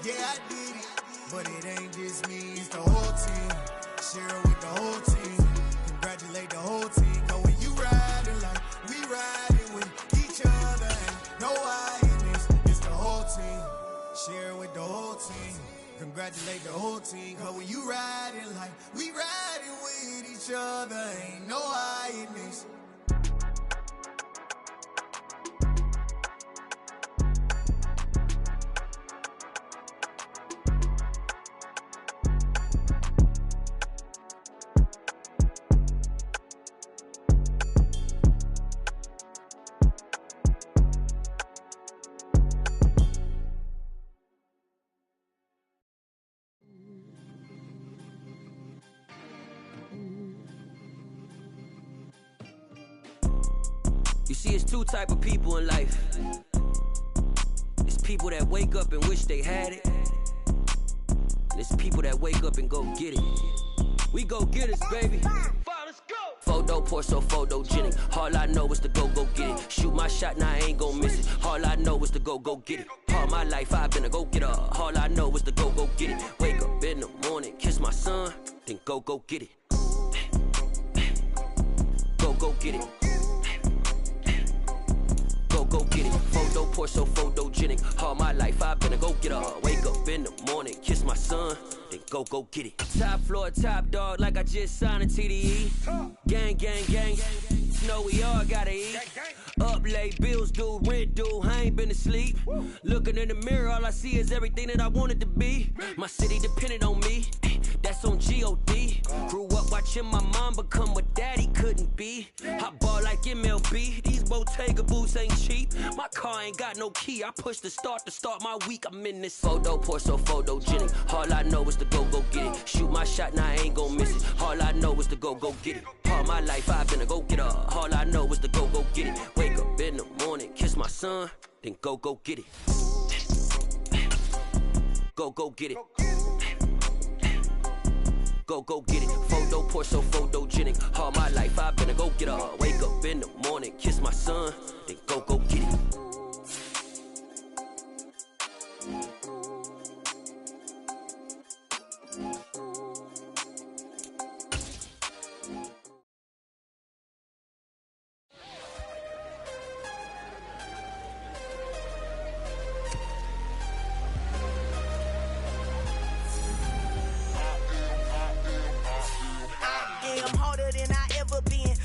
Yeah, I did it, but it ain't just me, it's the whole team. Share it with the whole team. Congratulate the whole team. Cause when you riding like we riding with each other, ain't no hiding, it's the whole team. Share it with the whole team. Congratulate the whole team. Cause when you riding like we riding with each other, ain't no hiding this. You see, it's two type of people in life. It's people that wake up and wish they had it, and it's people that wake up and go get it. We go get it, baby. Let's go. Photo pour so photogenic. All I know is to go get it. Shoot my shot, now I ain't gon' miss it. All I know is to go get it. All my life I've been a go getter. All I know is to go get it. Wake up in the morning, kiss my son, then go get it. Go get it. Go get it. Photo pour so photogenic. All my life I've been a go getter. Wake up in the morning, kiss my son, then go get it. Top floor, top dog, like I just signed a TDE. Gang, know we all gotta eat. Up late, bills due, rent due, I ain't been asleep. Looking in the mirror, all I see is everything that I wanted to be. My city depended on me, that's on G.O.D. Grew up watching my mom become what daddy couldn't be. I ball like MLB, these Bottega boots ain't cheap. My car ain't got no key, I push the start to start my week. I'm in this photo pour so photogenic. All I know is to go get it. Shoot my shot, now I ain't gon' miss it. All I know is to go get it. All my life I've been a go getter. All I know is to go get it. Wake up in the morning, kiss my son, then go get it. Go get it. Go get it. Photo pour so photogenic. All my life I've been a go getter. Wake up in the morning, kiss my son, then go get it.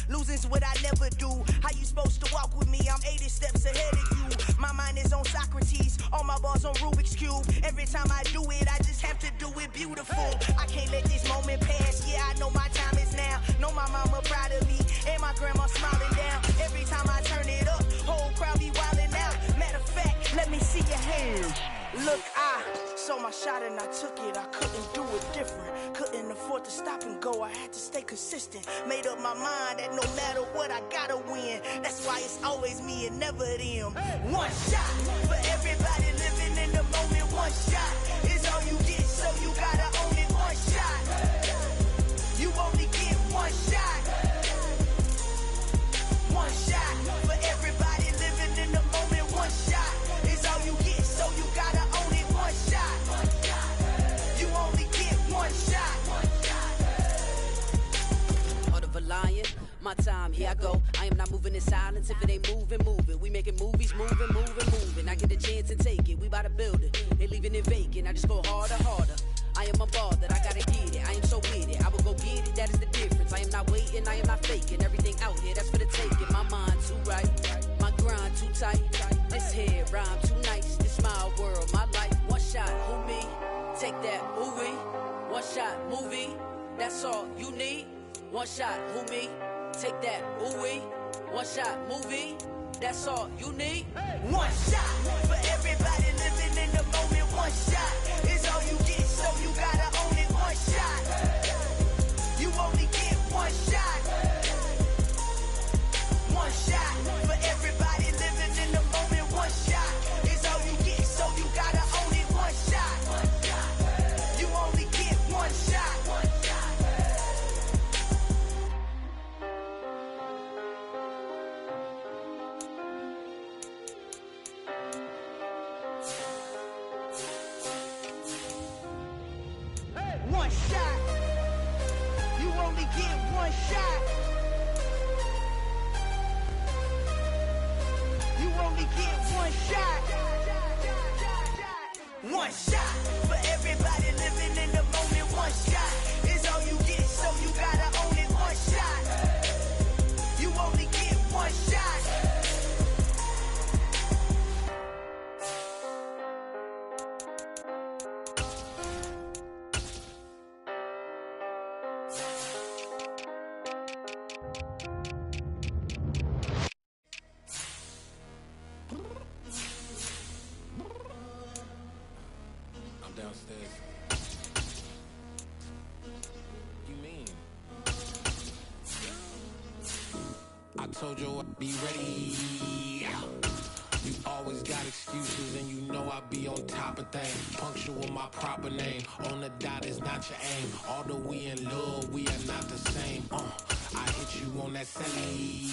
Losing's what I never do. How you supposed to walk with me? I'm 80 steps ahead of you. My mind is on Socrates, all my bars on Rubik's Cube. Every time I do it, I just have to do it beautiful. I can't let this moment pass. Yeah, I know my time is now. Know my mama proud of me, and my grandma smiling down. Every time I turn it up, whole crowd be wildin' out. Matter of fact, let me see your hands. Look, I saw my shot and I took it. I couldn't do it different. Couldn't afford to stop and go. I had to stay consistent. Made up my mind that no matter what, I gotta win. That's why it's always me and never them. One shot for everybody living in the moment. One shot is all you get, so you gotta own it. One shot. You only get one shot. One shot for everybody living in the moment. One shot is all you get, so you gotta own it. One shot. You only get one shot. Heart of a lion, my time, here I go. I am not moving in silence. If it ain't moving. We making movies, moving. I get a chance and take it. We bout to build it. Ain't leaving it vacant. I just go harder. I am a ball that I gotta get it. I am so with it. I will go get it. That is the difference. I am not waiting. I am not faking. Everything out here, that's for the taking. My mind too right. My grind too tight. This here rhyme too nice. This my world, my life. One shot, who me? Take that, movie. One shot, movie. That's all you need. One shot, who me? Take that, ooh-wee. One shot, movie. That's all you need. One shot for everybody living in the moment. One shot is all you get, so you gotta own it. One shot. You only get one shot. One shot for everybody living in the moment. One shot is all you get, so you gotta own it. One shot. You only get one shot. only get one shot. You only get one shot. One shot for everybody living in the moment. One shot is all you get, so you gotta own it. One shot. You only get one shot. I'm downstairs. You mean? I told you I'd be ready. You always got excuses and you know I be on top of things. Punctual my proper name. On the dot is not your aim. Although we in love, we are not the same. I hit you on that celly.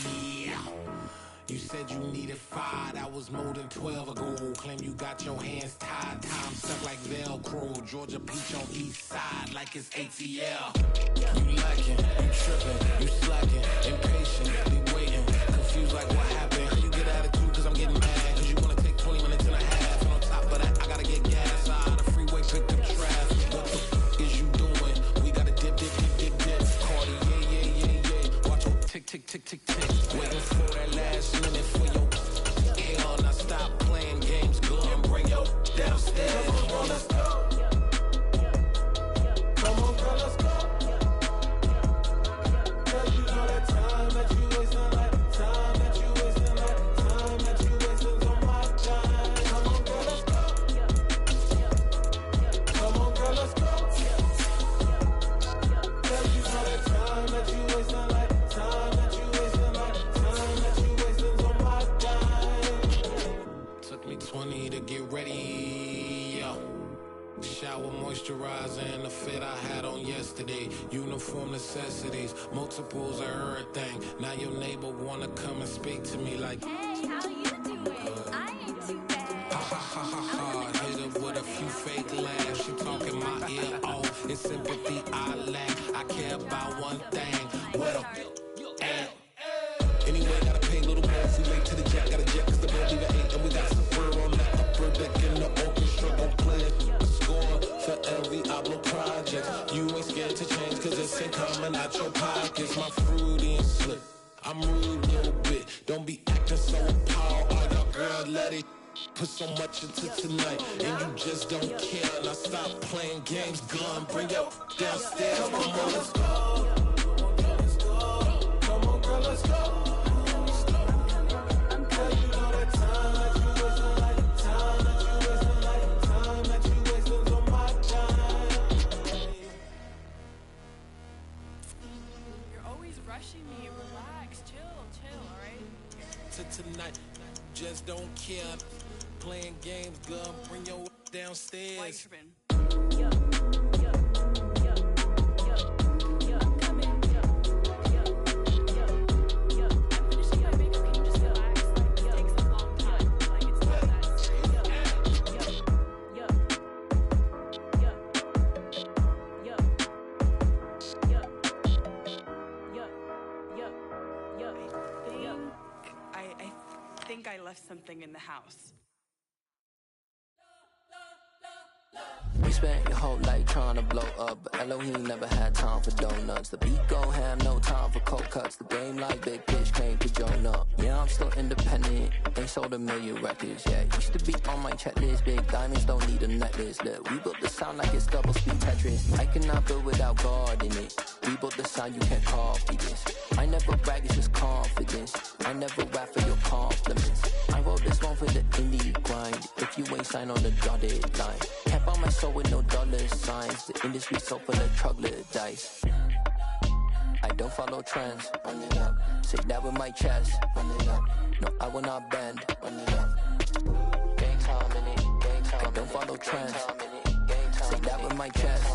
You said you needed 5, that was more than 12 ago. Claim you got your hands tied, time stuck like Velcro. Georgia Peach on east side like it's ATL. You lacking, you tripping, you slacking, impatient, be waiting, confused like what happened. How you get attitude cause I'm getting mad, cause you wanna take 20 minutes and a half. And on top of that, I gotta get gas out of the freeway, pick up trash. What the f is you doing? We gotta dip. Cardi, yeah. Watch your tick. Waiting for that last minute for your hell. Now stop playing games, go and bring your downstairs. Come on, let's go. Come on, girl, let's go. Cause you know that time that you wasting, like time that you wasting, like time that you wasting on my time. Come on, girl, let's go. Come on, girl, let's go. Cause you know that time that you wasting, like time that you wasting, like time that you wasting on my time. Took me 20 to get ready, yo. Shower, moisturizer, and the fit I had on yesterday. Uniform necessities, multiples of everything. Now your neighbor wanna come and speak to me like, hey, how you doing? I ain't too bad. ha. Hit her with a few fake laughs. She talking my ear off. It's sympathy I lack. I care about one thing. What up? Anyway, gotta pay a little more if we late to the jack. Got a jet cause the boat leave at 8. And we got some fur on that upper deck in the orchestra. Gon' play a score for every Ablo project. You ain't scared to change cause it's ain't coming out your pockets. My fruity and slip. I'm rude a little bit. Don't be acting so appalled. All y'all girls let it put so much into tonight. And you just don't care. Now stop playing games. Gun, bring your downstairs. Come on, let's go. Come on, girl, let's go. Cause you know that time that you wasting, like time that you wasting, like time that you wasting on my time. You're always rushing me. Relax, chill, alright? To tonight, just don't care. Playing games, gun, bring your downstairs. Why you tripping? I think I left something in the house. We spent your whole life trying to blow up, but Elohim never had time for donuts. The beat gon' have no time for cold cuts. The game like Big Pitch came to join up. Yeah, I'm still independent, ain't sold a million records yet. Used to be on my checklist, big diamonds don't need a necklace. Look, we built the sound like it's double speed Tetris. I cannot build without God in it. We built the sound, you can't copy this. I never brag, it's just confidence. I never rap for your compliments. I wrote this one for the indie grind. If you ain't signed on the dotted line, can't buy my soul with no dollar signs. The industry so full of troglodytes. I don't follow trends. Run it up. Say that with my chest. Run it up. No, I will not bend. Run it up. Gang time in it. Gang time. I don't follow trends. Say that with my chest.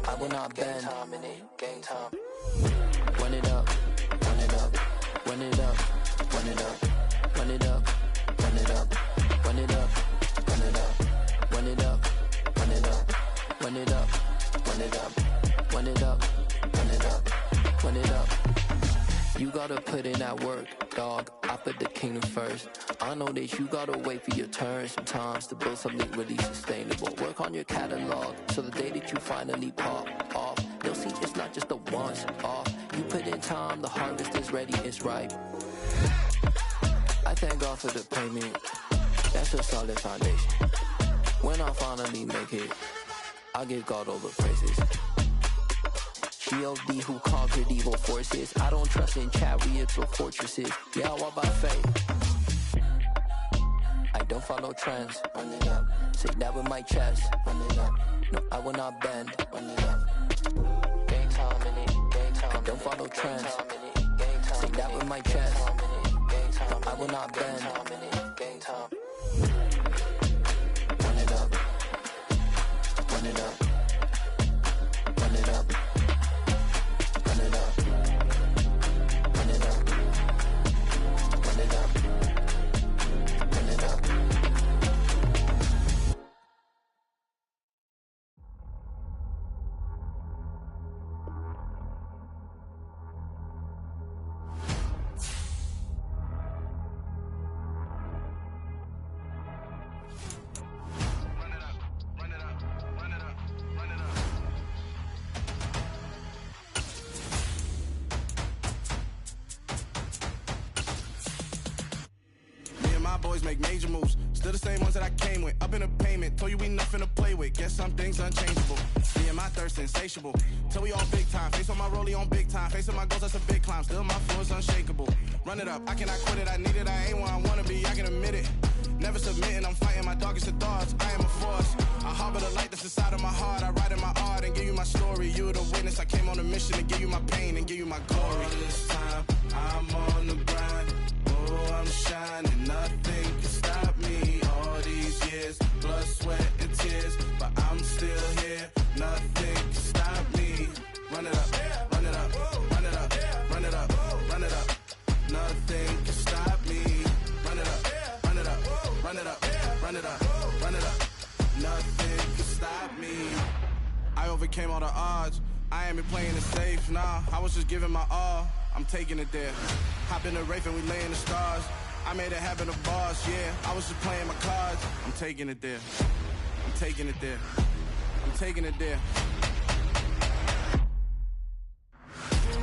I will not bend. Gang time. Run it up. Run it up. Run it up. Run it up. Run it up. Run it up. Run it up. Run it up. Run it up. Run it up. Run it up. Run it up. Run it up. Run it up. run it up. You gotta put in that work, dog. I put the kingdom first. I know that you gotta wait for your turn sometimes to build something really sustainable. Work on your catalog, so the day that you finally pop off, they'll see it's not just a once off. You put in time, the harvest is ready, it's ripe. I thank God for the payment, that's a solid foundation. When I finally make it, I give God all the praises. G.O.D. who conquered evil forces. I don't trust in chariots or fortresses. Yeah, I walk by faith. I don't follow trends. Run it up. Say that with my chest. Run it up. No, I will not bend. Run it up. Game time in it. Game time. I don't follow trends. Say that with my chest. No, I will not bend. Game time. Run it up. Run it up. Run it up. Run it up. Run it up. Run it up. Run it up. Boys make major moves, still the same ones that I came with. Up in the payment, told you we nothing to play with. Guess some things unchangeable. Me and my thirst insatiable. Till we all big time. Face on my rollie on big time. Facing my goals, that's a big climb. Still my flow is unshakable. Run it up, I cannot quit it. I need it, I ain't where I wanna be. I can admit it. Never submitting, I'm fighting my darkest of thoughts. I am a force. I harbor the light that's inside of my heart. I write in my art and give you my story. You the witness. I came on a mission to give you my pain and give you my glory. All this time, I'm on the grind. Oh, I'm shining, nothing can stop me. All these years, blood, sweat, and tears, but I'm still here. Nothing can stop me. Run it up, run it up, run it up, run it up, run it up. Nothing can stop me. Run it up, run it up, run it up, run it up, run it up. Nothing can stop me. I overcame all the odds. I ain't been playing it safe, nah. I was just giving my all. I'm taking it there. Hop in the Wraith and we lay in the stars. I made it happen to boss, yeah. I was just playing my cards. I'm taking it there. I'm taking it there. I'm taking it there.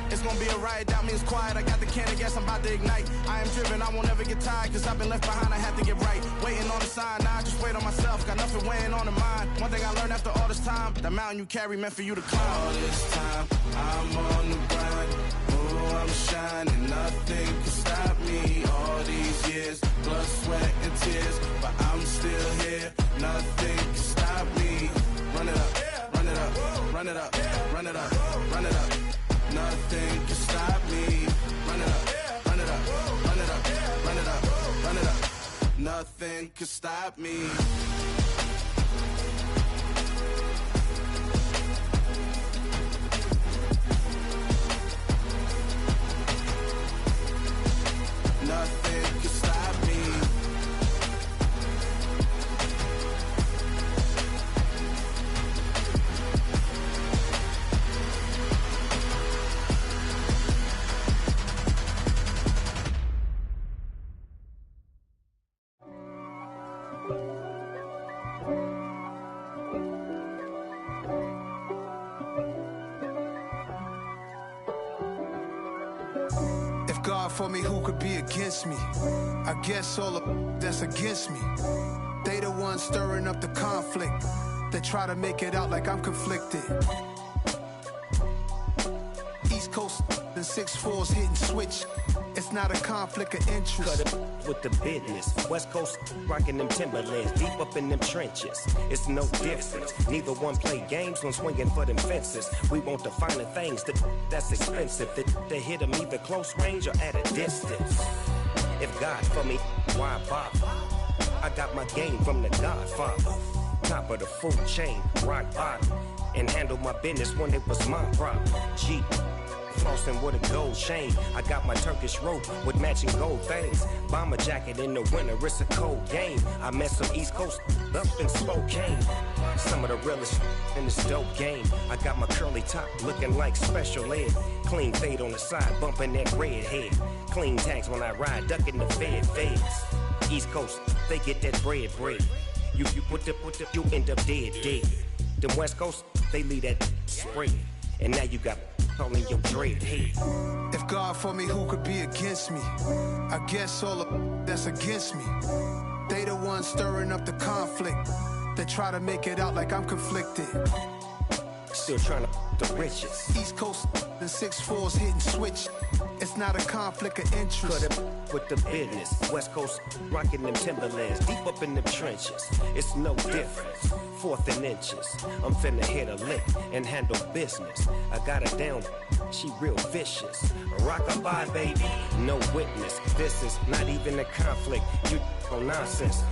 It's gonna be a riot, doubt me it's quiet. I got the can of gas, I'm about to ignite. I am driven, I won't ever get tired, cause I've been left behind, I have to get right. Waiting on the sign, now I just wait on myself, got nothing weighing on the mind. One thing I learned after all this time, the mountain you carry meant for you to climb. All this time, I'm on the grind. Oh, I'm shining, nothing can stop me. All these years, blood, sweat, and tears, but I'm still here. Nothing can stop me. Run it up, run it up, run it up, run it up, run it up. Nothing can stop me. Run it up, run it up, run it up, run it up, run it up. Nothing can stop me. Nothing can stop me. God for me, who could be against me? I guess all the that's against me. They the ones stirring up the conflict. They try to make it out like I'm conflicted. East Coast and 6'4's hitting switch. It's not a conflict of interest. Cut it with the business. West Coast rocking them Timberlands, deep up in them trenches. It's no difference. Neither one play games when swinging for them fences. We want the finer things that's expensive. That hit them either close range or at a distance. If God for me, why bother? I got my game from the Godfather. Top of the food chain, rock bottom. And handle my business when it was my problem. Jeep. Flossing with a gold chain. I got my Turkish rope with matching gold things. Bomber jacket in the winter, it's a cold game. I met some East Coast up in Spokane. Some of the realest in this dope game. I got my curly top looking like special ed. Clean fade on the side, bumping that red head. Clean tags when I ride, ducking the feds. East Coast, they get that bread. You you end up dead. Them West Coast, they leave that spread. And now you got all in your dread head. If God for me, who could be against me? I guess all the that's against me. They the ones stirring up the conflict. They try to make it out like I'm conflicted. Still trying to the riches. East Coast the 6'4s hitting switch. It's not a conflict of interest. Cut it with the business. West Coast rocking them Timberlands. Deep up in them trenches. It's no difference. 4th and inches. I'm finna hit a lick and handle business. I got her down. She real vicious. Rock-a-bye, baby. No witness. This is not even a conflict. You on nonsense.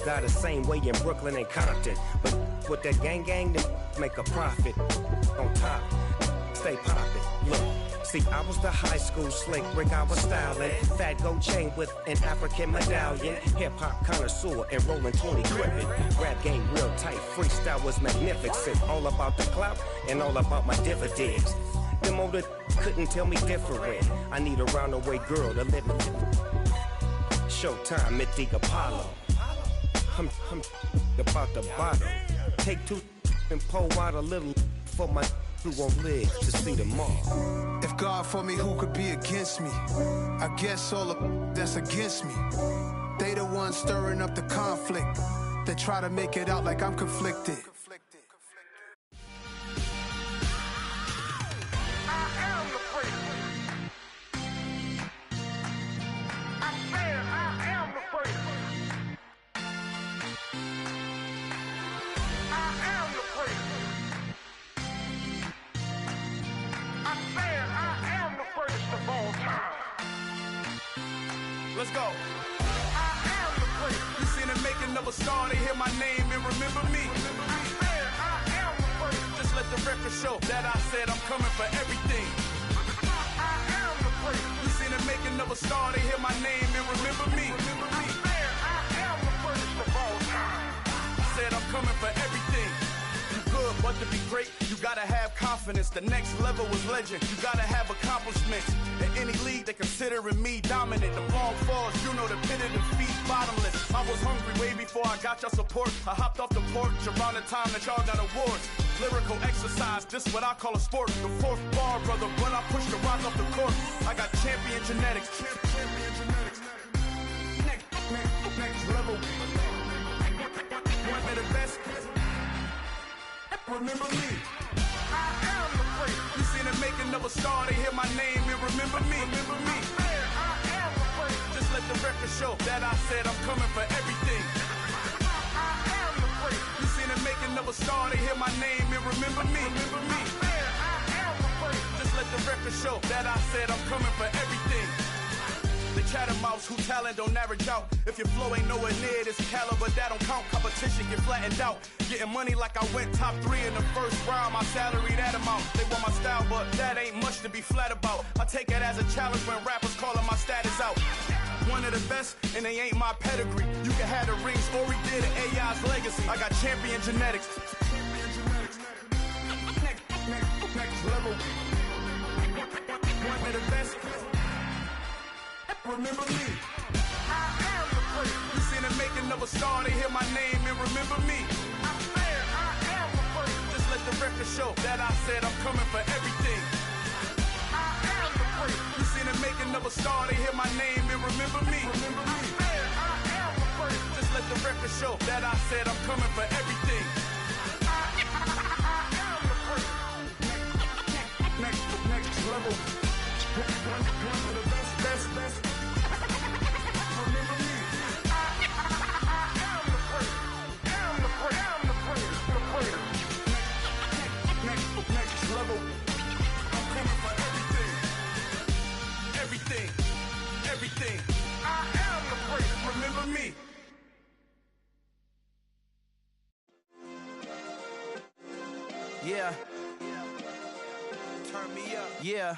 Got the same way in Brooklyn and Compton. But with that gang, then make a profit. On top, stay poppin'. Look, see, I was the high school slick Rick, I was styling. Fat gold chain with an African medallion. Hip-hop connoisseur and rolling 20 gripping. Rap game real tight, freestyle was magnificent. All about the clout and all about my dividends. Them older couldn't tell me different. I need a roundaway girl to live in. Showtime at the Apollo. I'm about the bottom. Take 2 and pour out a little for my who won't live to see tomorrow. If God for me, who could be against me? I guess all the that's against me. They the ones stirring up the conflict. They try to make it out like I'm conflicted. Let's go. I am the prince. You seen the making of a star, they hear my name and remember me. I am the prince. Just let the record show that I said I'm coming for everything. I am the prince. You seen the making of a star, they hear my name and remember me. I am the prince of all time. I said I'm coming for everything. Good, but to be great, you gotta have confidence. The next level was legend. You gotta have accomplishments. In any league, they considering me dominant. The long falls, you know the pit of defeat, bottomless. I was hungry way before I got your support. I hopped off the porch around the time that y'all got awards. Lyrical exercise, this what I call a sport. The 4th bar, brother, when I push the rock off the court. I got champion genetics. Champion genetics. Next level. One of the best. Remember me. I am the prince. You seen the making of a star, they hear my name and remember me. Remember me. I am the prince. Just let the record show that I said I'm coming for everything. I am the prince. You seen the making of a star, they hear my name and remember me. Remember me. I am the prince. Just let the record show that I said I'm coming for everything. The chattermouths who talent don't average out. If your flow ain't nowhere near this caliber, that don't count. Competition get flattened out. Getting money like I went top 3 in the first round. My salary that amount. They want my style, but that ain't much to be flat about. I take it as a challenge when rappers calling my status out. One of the best, and they ain't my pedigree. You can have the rings, or we did it, AI's legacy. I got champion genetics. Next level. One of the best. Remember me. I am the prince. You seen the making of a star, they hear my name and remember me. I am the prince. Just let the record show that I said I'm coming for everything. I am the prince. You seen the making of a star, they hear my name and remember me. Remember me. I am the prince. Just let the record show that I said I'm coming for everything. I am the prince. Next level. One of the best. Remember me. I am the prince. Am the prince. The prince. Next level. I'm coming for everything. Everything. I am the prince. Remember me. Yeah. Turn me up. Yeah.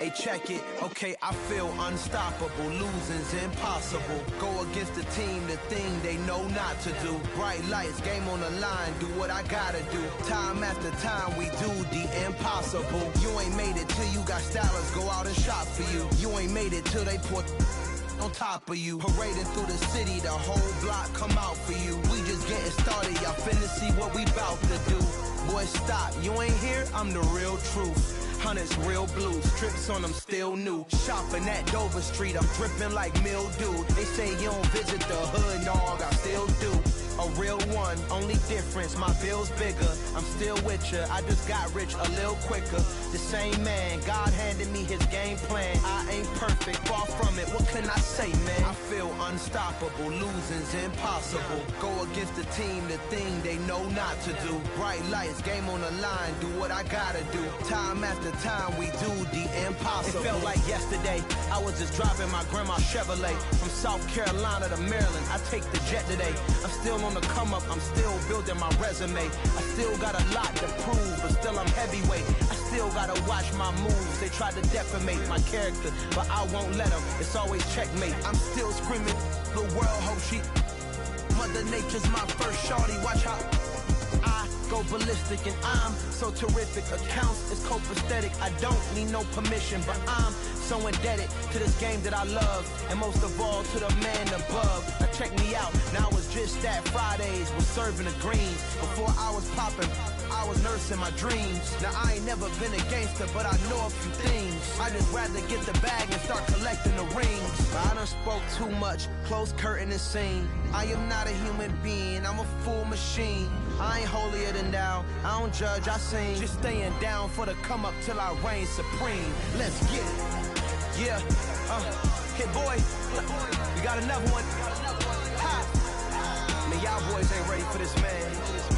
Hey, check it, okay, I feel unstoppable. Losing's impossible. Go against the team, the thing they know not to do. Bright lights, game on the line, do what I gotta do. Time after time, we do the impossible. You ain't made it till you got stylers go out and shop for you. You ain't made it till they put on top of you. Parading through the city, the whole block come out for you. We just getting started, y'all finna see what we bout to do. Boy, stop, you ain't here, I'm the real truth. Hunters, real blue, strips on them still new. Shopping at Dover Street, I'm dripping like mildew. They say you don't visit the hood, dog, I still do. A real one, only difference, my bill's bigger. I'm still with ya, I just got rich a little quicker. The same man, God handed me his game plan. I ain't perfect, far from it, what can I say, man? I feel unstoppable, losing's impossible. Go against the team, the thing they know not to do. Bright lights, game on the line, do what I gotta do. Time after time, we do the impossible. It felt like yesterday, I was just driving my grandma's Chevrolet. From South Carolina to Maryland, I take the jet today. I'm still on the come up, I'm still building my resume. I still got a lot to prove, but still I'm heavyweight. I still gotta watch my moves. They try to defamate my character, but I won't let them. It's always checkmate. I'm still screaming, the world hope she. Mother Nature's my first shorty, watch how I go ballistic and I'm so terrific. Accounts is copacetic, I don't need no permission, but I'm so indebted to this game that I love, and most of all to the man above. Now check me out, now it's just that Fridays was serving the greens. Before I was popping, I was nursing my dreams. Now I ain't never been a gangster, but I know a few things. I just rather get the bag and start collecting the rings. I done spoke too much, close curtain and scene. I am not a human being, I'm a full machine. I ain't holier than thou, I don't judge, I sing. Just staying down for the come up till I reign supreme. Let's get it. Yeah, hit boy, we got another one. Ha! Man, y'all boys ain't ready for this, man.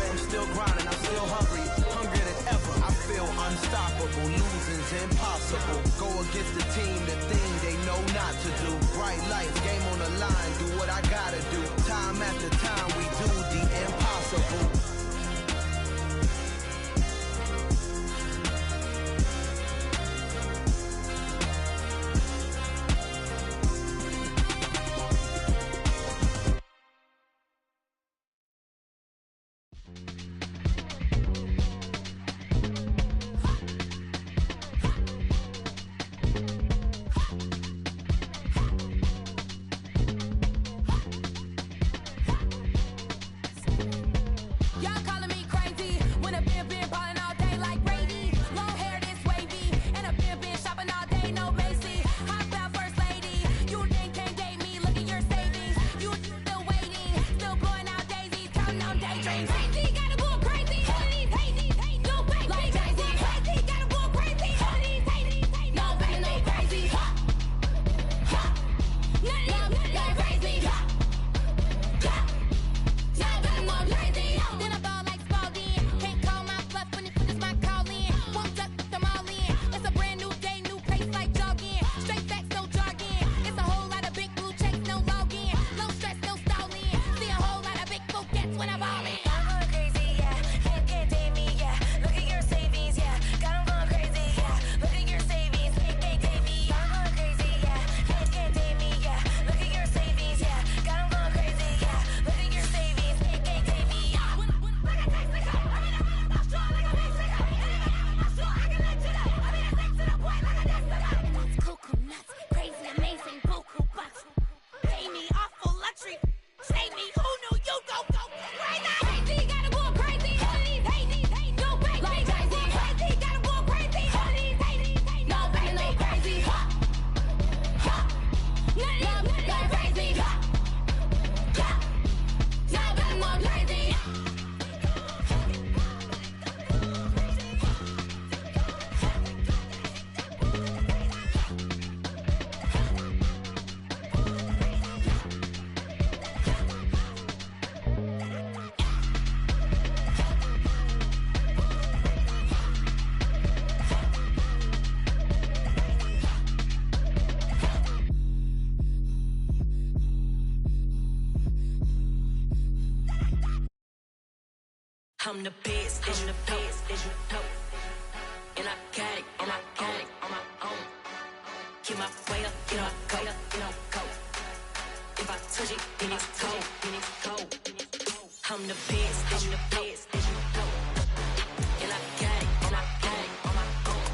I'm still grinding, I'm still hungry, hungrier than ever. I feel unstoppable, losing's impossible. Go against the team, the thing they know not to do. Bright lights, game on the line, do what I gotta do. Time after time, we do the impossible. I'm the best, I'm the best, and I got it, on my own. I'm the best, I'm the best. And I got it, and I got it on my own.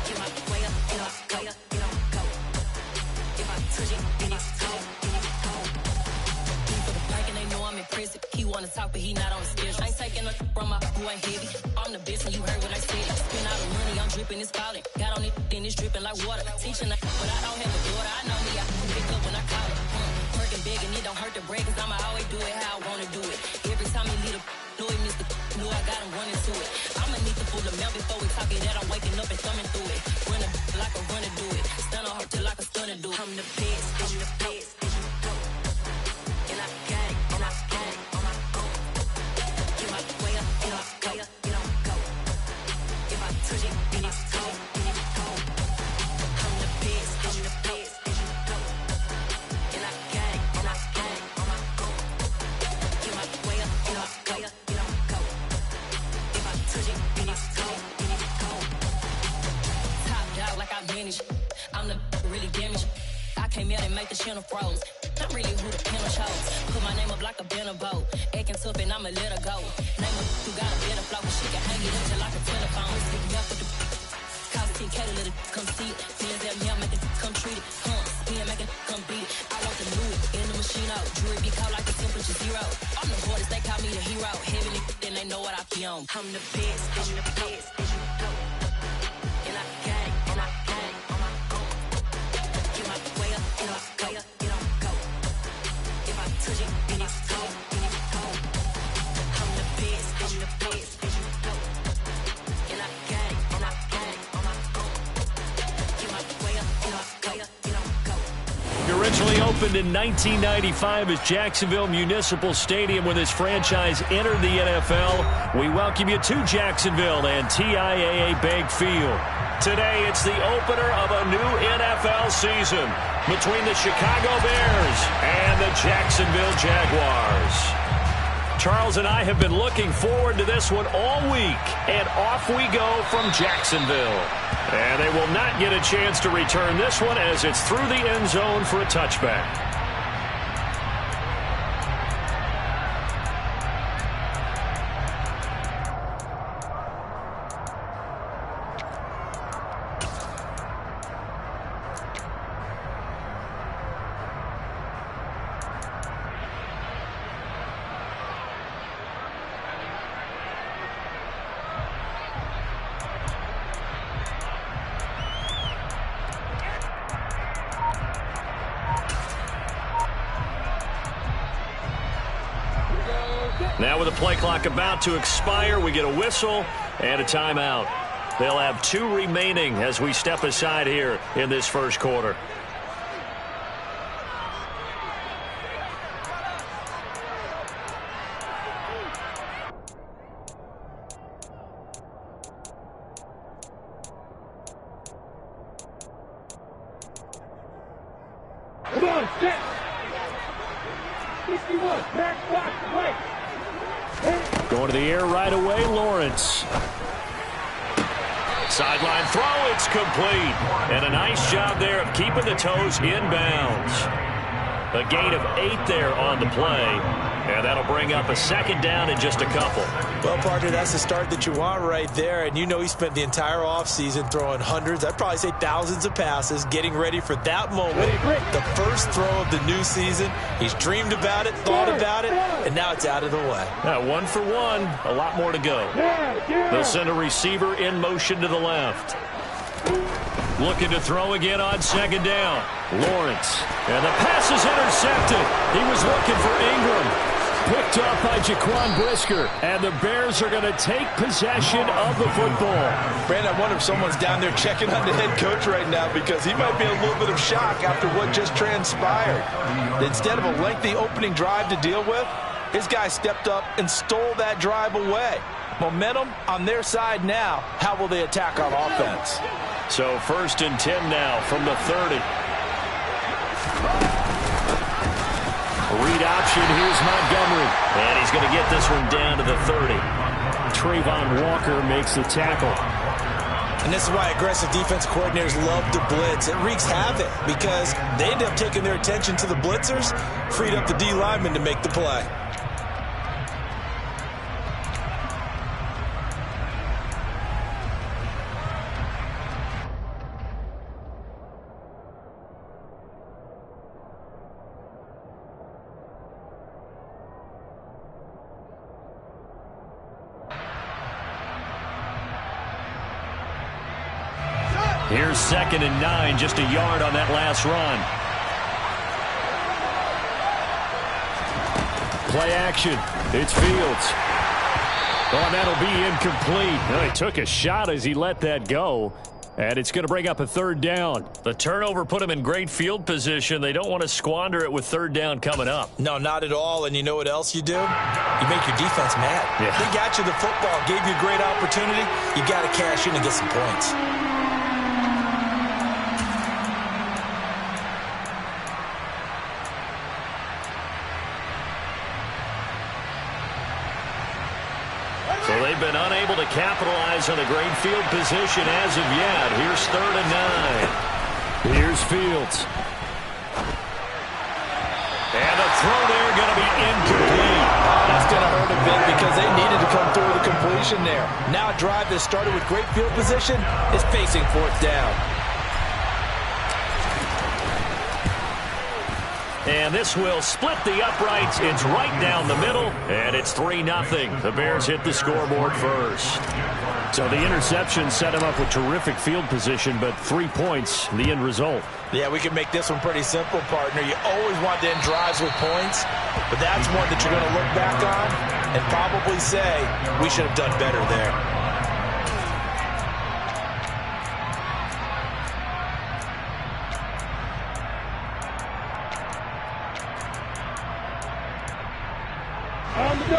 Get my way up, get up, go, get on, go. If I touch it, then it's cold, then it's cold. He for the bank and they know I'm in prison. He wanna talk, but he not on the schedule. I ain't taking no from my who ain't heavy. I'm the best and you heard what I said. Spend all the money, I'm dripping, it's falling. Got on it, then it's dripping like water. Teaching that, but I don't have a daughter. I know me, I can pick up when I call it. Working big and it don't hurt to break, cause I'ma always do it how I wanna do it. Every time he lead a know he missed the know I got him running to it. I'ma need to pull the mouth before we talk it that I'm waking up and thumbing through it. Run a like a runner do it. Stun on her till like a stunner do it. I'm the best, I'm the best. And I got it, and I got it on my own. Get my way up, get up, go, get on, go. If I touch it, then it's cold, then it's cold. I'm the best, I'm the best. And I got it, and I got it on my own. Get my way up, get up, go, get on, go. If I touch it, then it's cold, then it's cold. Top dog like I manage. I'm the really damaged. I came out and make the channel froze. I'm really who the panel chose. Put my name up like a banner boat. Acting tough and I'ma let her go. Name her who got a better flow. She can hang it up till like a telephone. Stick me up with the cost 10K to let it come see it. Feelings that me, I make it come treat it. Me and make it come beat it. I want the new it in the machine out. Jewelry be called like the temperature zero. I'm the hardest, they call me the hero. Heaven it, then they know what I be on. I'm the best, I'm the best. And I got it, and I got it on my own. Get my way up, get up, go, get on, go. If I touch it, then it's cold, then it's cold. I'm the best, I'm the best. And I got it, and I got it on my own. Get my way up, get up, go, get on, go. Originally opened in 1995 as Jacksonville Municipal Stadium when this franchise entered the NFL. We welcome you to Jacksonville and TIAA Bank Field. Today, it's the opener of a new NFL season between the Chicago Bears and the Jacksonville Jaguars. Charles and I have been looking forward to this one all week, and off we go from Jacksonville. And they will not get a chance to return this one as it's through the end zone for a touchback. Now with the play clock about to expire, we get a whistle and a timeout. They'll have 2 remaining as we step aside here in this first quarter. Come on, set. 61, back, block, play. Going to the air right away, Lawrence. Sideline throw, it's complete. And a nice job there of keeping the toes inbounds. A gain of 8 there on the play. And that'll bring up a second down in just a couple. Well, partner, that's the start that you want right there. And you know he spent the entire offseason throwing hundreds, I'd probably say thousands of passes, getting ready for that moment. The first throw of the new season. He's dreamed about it, thought about it, and now it's out of the way. 1 for 1, a lot more to go. They'll send a receiver in motion to the left. Looking to throw again on second down. Lawrence. And the pass is intercepted. He was looking for Ingram. Picked off by Jaquan Brisker. And the Bears are going to take possession of the football. Brandon, I wonder if someone's down there checking on the head coach right now because he might be in a little bit of shock after what just transpired. Instead of a lengthy opening drive to deal with, his guy stepped up and stole that drive away. Momentum on their side now. How will they attack on offense? So 1st and 10 now from the 30. Read option, here's Montgomery. And he's going to get this one down to the 30. Trayvon Walker makes the tackle. And this is why aggressive defense coordinators love to blitz. It wreaks havoc because they end up taking their attention to the blitzers, freed up the D lineman to make the play. Here's 2nd and 9, just a yard on that last run. Play action. It's Fields. Oh, that'll be incomplete. Well, he took a shot as he let that go. And it's going to bring up a 3rd down. The turnover put him in great field position. They don't want to squander it with 3rd down coming up. No, not at all. And you know what else you do? You make your defense mad. Yeah. They got you the football, gave you a great opportunity. You got to cash in and get some points. So they've been unable to capitalize on a great field position as of yet. Here's 3rd and 9. Here's Fields. And the throw there going to be incomplete. That's going to hurt a bit because they needed to come through with a completion there. Now a drive that started with great field position is facing 4th down. And this will split the uprights. It's right down the middle, and it's 3-0. The Bears hit the scoreboard first. So the interception set him up with terrific field position, but 3 points, the end result. Yeah, we can make this one pretty simple, partner. You always want to end drives with points, but that's one that you're going to look back on and probably say, we should have done better there.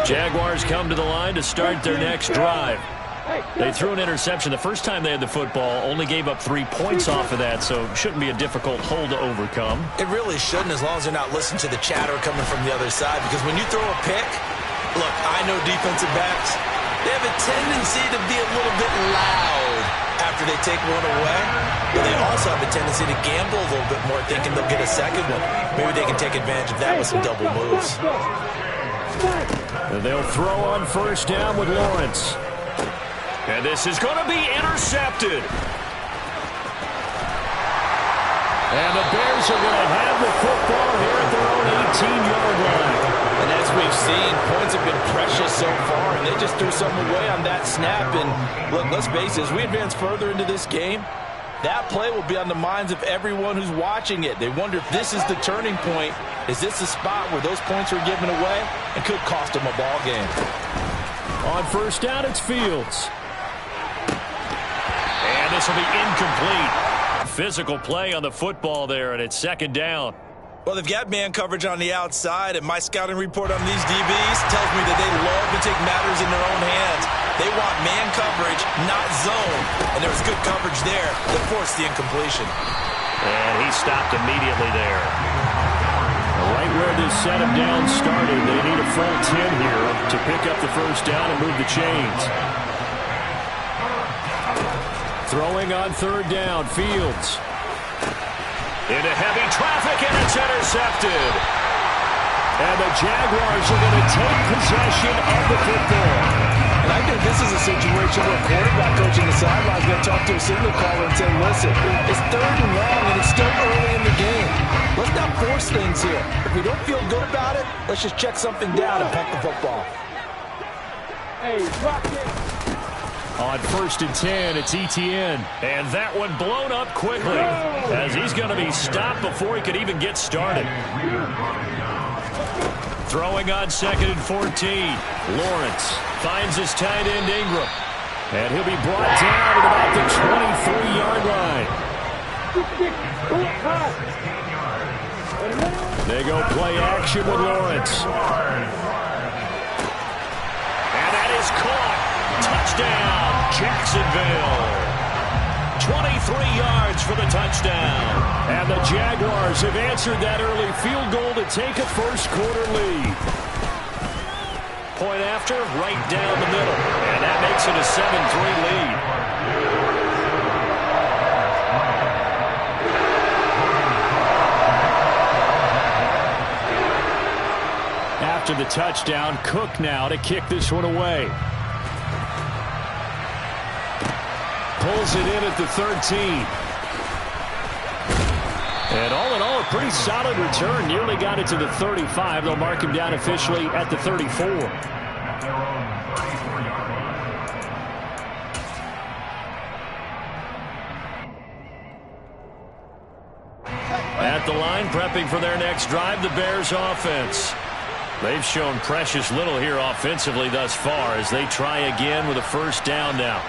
Jaguars come to the line to start their next drive. They threw an interception the first time they had the football, only gave up 3 points off of that, so it shouldn't be a difficult hole to overcome. It really shouldn't, as long as they're not listening to the chatter coming from the other side, because when you throw a pick, look, I know defensive backs, they have a tendency to be a little bit loud after they take one away, but they also have a tendency to gamble a little bit more, thinking they'll get a second one. Maybe they can take advantage of that with some double moves. And they'll throw on 1st down with Lawrence. And this is going to be intercepted. And the Bears are going to have the football here at their own 18-yard line. And as we've seen, points have been precious so far, and they just threw something away on that snap. And look, let's face it, as we advance further into this game, that play will be on the minds of everyone who's watching it. They wonder if this is the turning point. Is this the spot where those points are given away and could cost them a ball game? On 1st down, it's Fields. And this will be incomplete. Physical play on the football there, and it's 2nd down. Well, they've got man coverage on the outside, and my scouting report on these DBs tells me that they love to take matters in their own hands. They want man coverage, not zone. And there was good coverage there that forced the incompletion. And he stopped immediately there. Right where this set of downs started, they need a full 10 here to pick up the 1st down and move the chains. Throwing on 3rd down, Fields. Into heavy traffic, and it's intercepted. And the Jaguars are going to take possession of the football. And I think this is a situation where a quarterback coach in the sideline is going to talk to a signal caller and say, listen, it's 3rd and long, and it's still early in the game. Let's not force things here. If we don't feel good about it, let's just check something down and punt the football. Hey, rock it. On 1st and 10, it's Etienne. And that one blown up quickly as he's going to be stopped before he could even get started. Throwing on 2nd and 14. Lawrence finds his tight end Ingram. And he'll be brought down at about the 23-yard line. They go play action with Lawrence. And that is caught. Touchdown, Jacksonville. 23 yards for the touchdown. And the Jaguars have answered that early field goal to take a first-quarter lead. Point after, right down the middle. And that makes it a 7-3 lead. After the touchdown, Cook now to kick this one away. Pulls it in at the 13. And all in all, a pretty solid return. Nearly got it to the 35. They'll mark him down officially at the 34. prepping for their next drive, the Bears offense. They've shown precious little here offensively thus far as they try again with a first down now.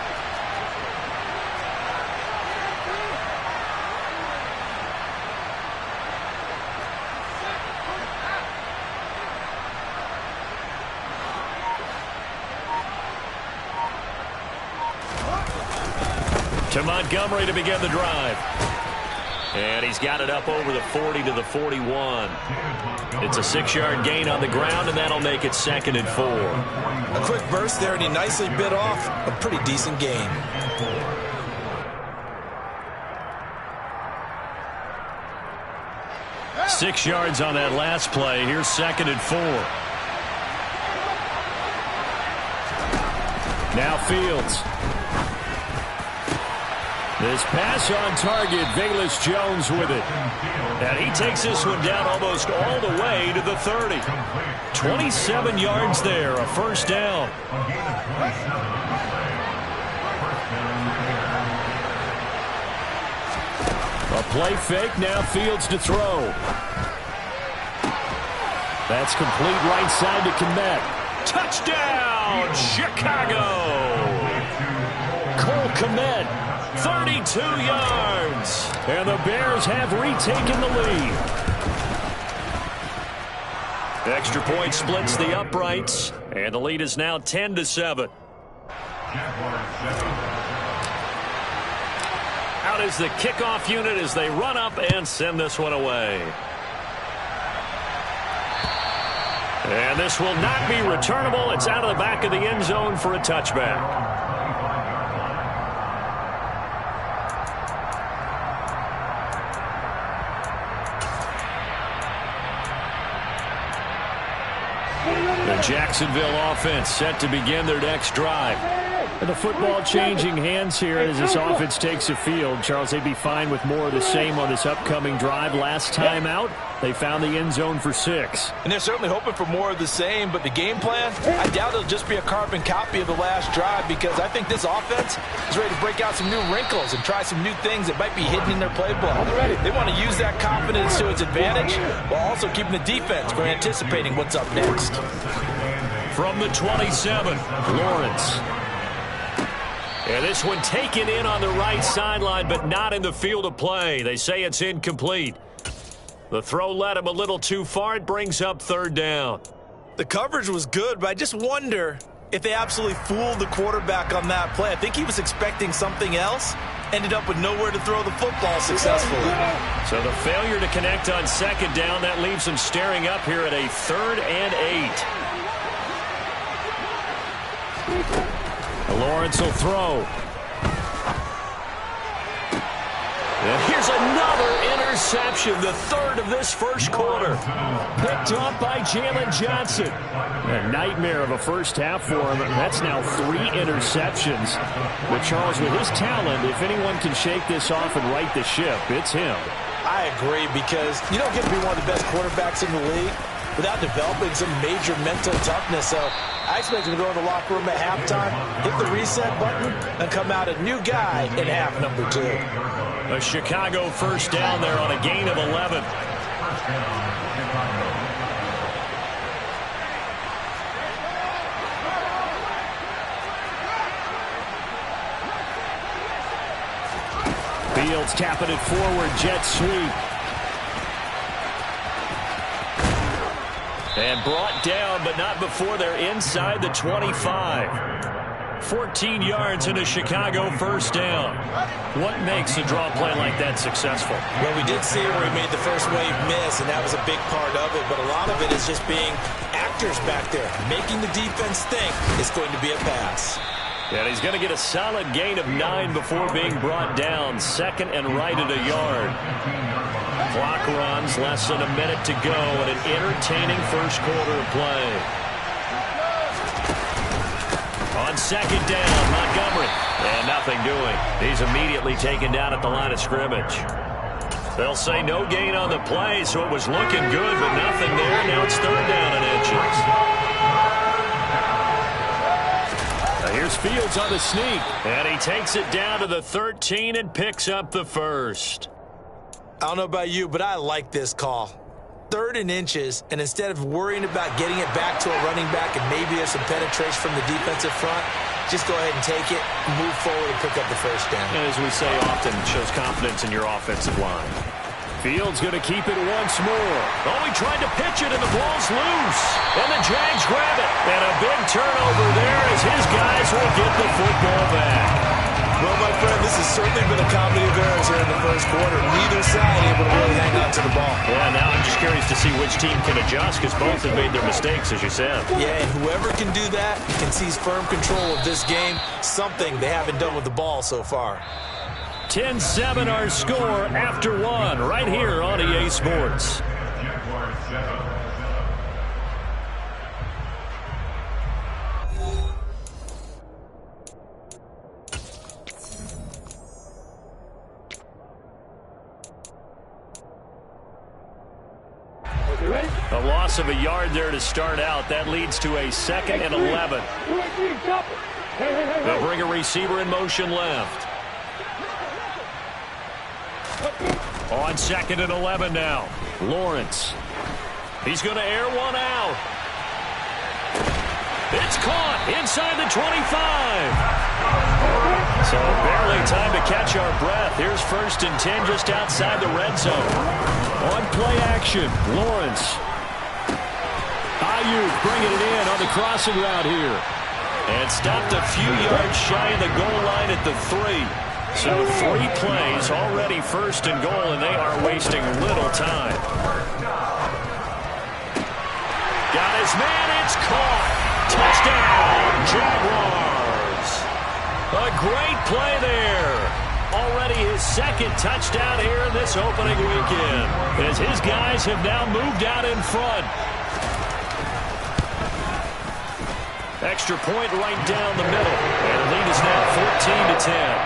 To Montgomery to begin the drive. And he's got it up over the 40 to the 41. It's a 6-yard gain on the ground, and that'll make it 2nd and 4. A quick burst there, and he nicely bit off a pretty decent gain. Six yards on that last play. Here's 2nd and 4. Now Fields. This pass on target, Velus Jones with it. And he takes this one down almost all the way to the 30. 27 yards there, a first down. A play fake, now Fields to throw. That's complete right side to Kmet. Touchdown, Chicago! Cole Kmet. 32 yards. And the Bears have retaken the lead. Extra point splits the uprights. And the lead is now 10-7. Out is the kickoff unit as they run up and send this one away. And this will not be returnable. It's out of the back of the end zone for a touchback. The Jacksonville offense set to begin their next drive. And the football changing hands here as this offense takes the field. Charles, they'd be fine with more of the same on this upcoming drive. Last time out, they found the end zone for 6. And they're certainly hoping for more of the same, but the game plan, I doubt it'll just be a carbon copy of the last drive because I think this offense is ready to break out some new wrinkles and try some new things that might be hidden in their playbook. They want to use that confidence to its advantage while also keeping the defense from anticipating what's up next. From the 27, Lawrence. And this one taken in on the right sideline, but not in the field of play. They say it's incomplete. The throw led him a little too far. It brings up 3rd down. The coverage was good, but I just wonder if they absolutely fooled the quarterback on that play. I think he was expecting something else. Ended up with nowhere to throw the football successfully. So the failure to connect on 2nd down, that leaves him staring up here at a 3rd and 8. Lawrence will throw. And here's another interception, the 3rd of this first quarter. Picked up by Jalen Johnson. A nightmare of a first half for him. That's now 3 interceptions. But Charles, with his talent, if anyone can shake this off and right the ship, it's him. I agree, because you don't get to be one of the best quarterbacks in the league without developing some major mental toughness. So I expect him to go in the locker room at halftime, hit the reset button, and come out a new guy in half number 2. A Chicago first down there on a gain of 11. Fields tapping it forward, jet sweep. And brought down, but not before they're inside the 25. 14 yards in a Chicago first down. What makes a draw play like that successful? Well, we did see where he made the first wave miss, and that was a big part of it. But a lot of it is just being actors back there, making the defense think it's going to be a pass. And he's going to get a solid gain of 9 before being brought down. 2nd and right at a yard. Clock runs, less than a minute to go, and an entertaining first quarter of play. On 2nd down, Montgomery. And nothing doing. He's immediately taken down at the line of scrimmage. They'll say no gain on the play, so it was looking good, but nothing there. Now it's 3rd down and inches. Now here's Fields on the sneak. And he takes it down to the 13 and picks up the first. I don't know about you, but I like this call. 3rd and inches, and instead of worrying about getting it back to a running back and maybe there's some penetration from the defensive front, just go ahead and take it, move forward, and pick up the first down. And as we say often, it shows confidence in your offensive line. Fields going to keep it once more. Oh, he tried to pitch it, and the ball's loose. And the Jags grab it. And a big turnover there as his guys will get the football back. Well, my friend, this has certainly been a comedy of errors here in the first quarter. Neither side able to really hang on to the ball. Yeah, now I'm just curious to see which team can adjust because both have made their mistakes, as you said. Yeah, and whoever can do that can seize firm control of this game, something they haven't done with the ball so far. 10-7 our score after 1 right here on EA Sports. A loss of a yard there to start out. That leads to a 2nd and 11. They'll bring a receiver in motion left. On 2nd and 11 now. Lawrence. He's going to air one out. It's caught inside the 25. So barely time to catch our breath. Here's 1st and 10 just outside the red zone. On play action, Lawrence. Ayuk bringing it in on the crossing route here. And stopped a few yards shy of the goal line at the 3. So 3 plays, already 1st and goal, and they are wasting little time. Got his man, it's caught. Touchdown, Jaguars. A great play there. Already his 2nd touchdown here in this opening weekend, as his guys have now moved out in front. Extra point right down the middle, and the lead is now 14-10.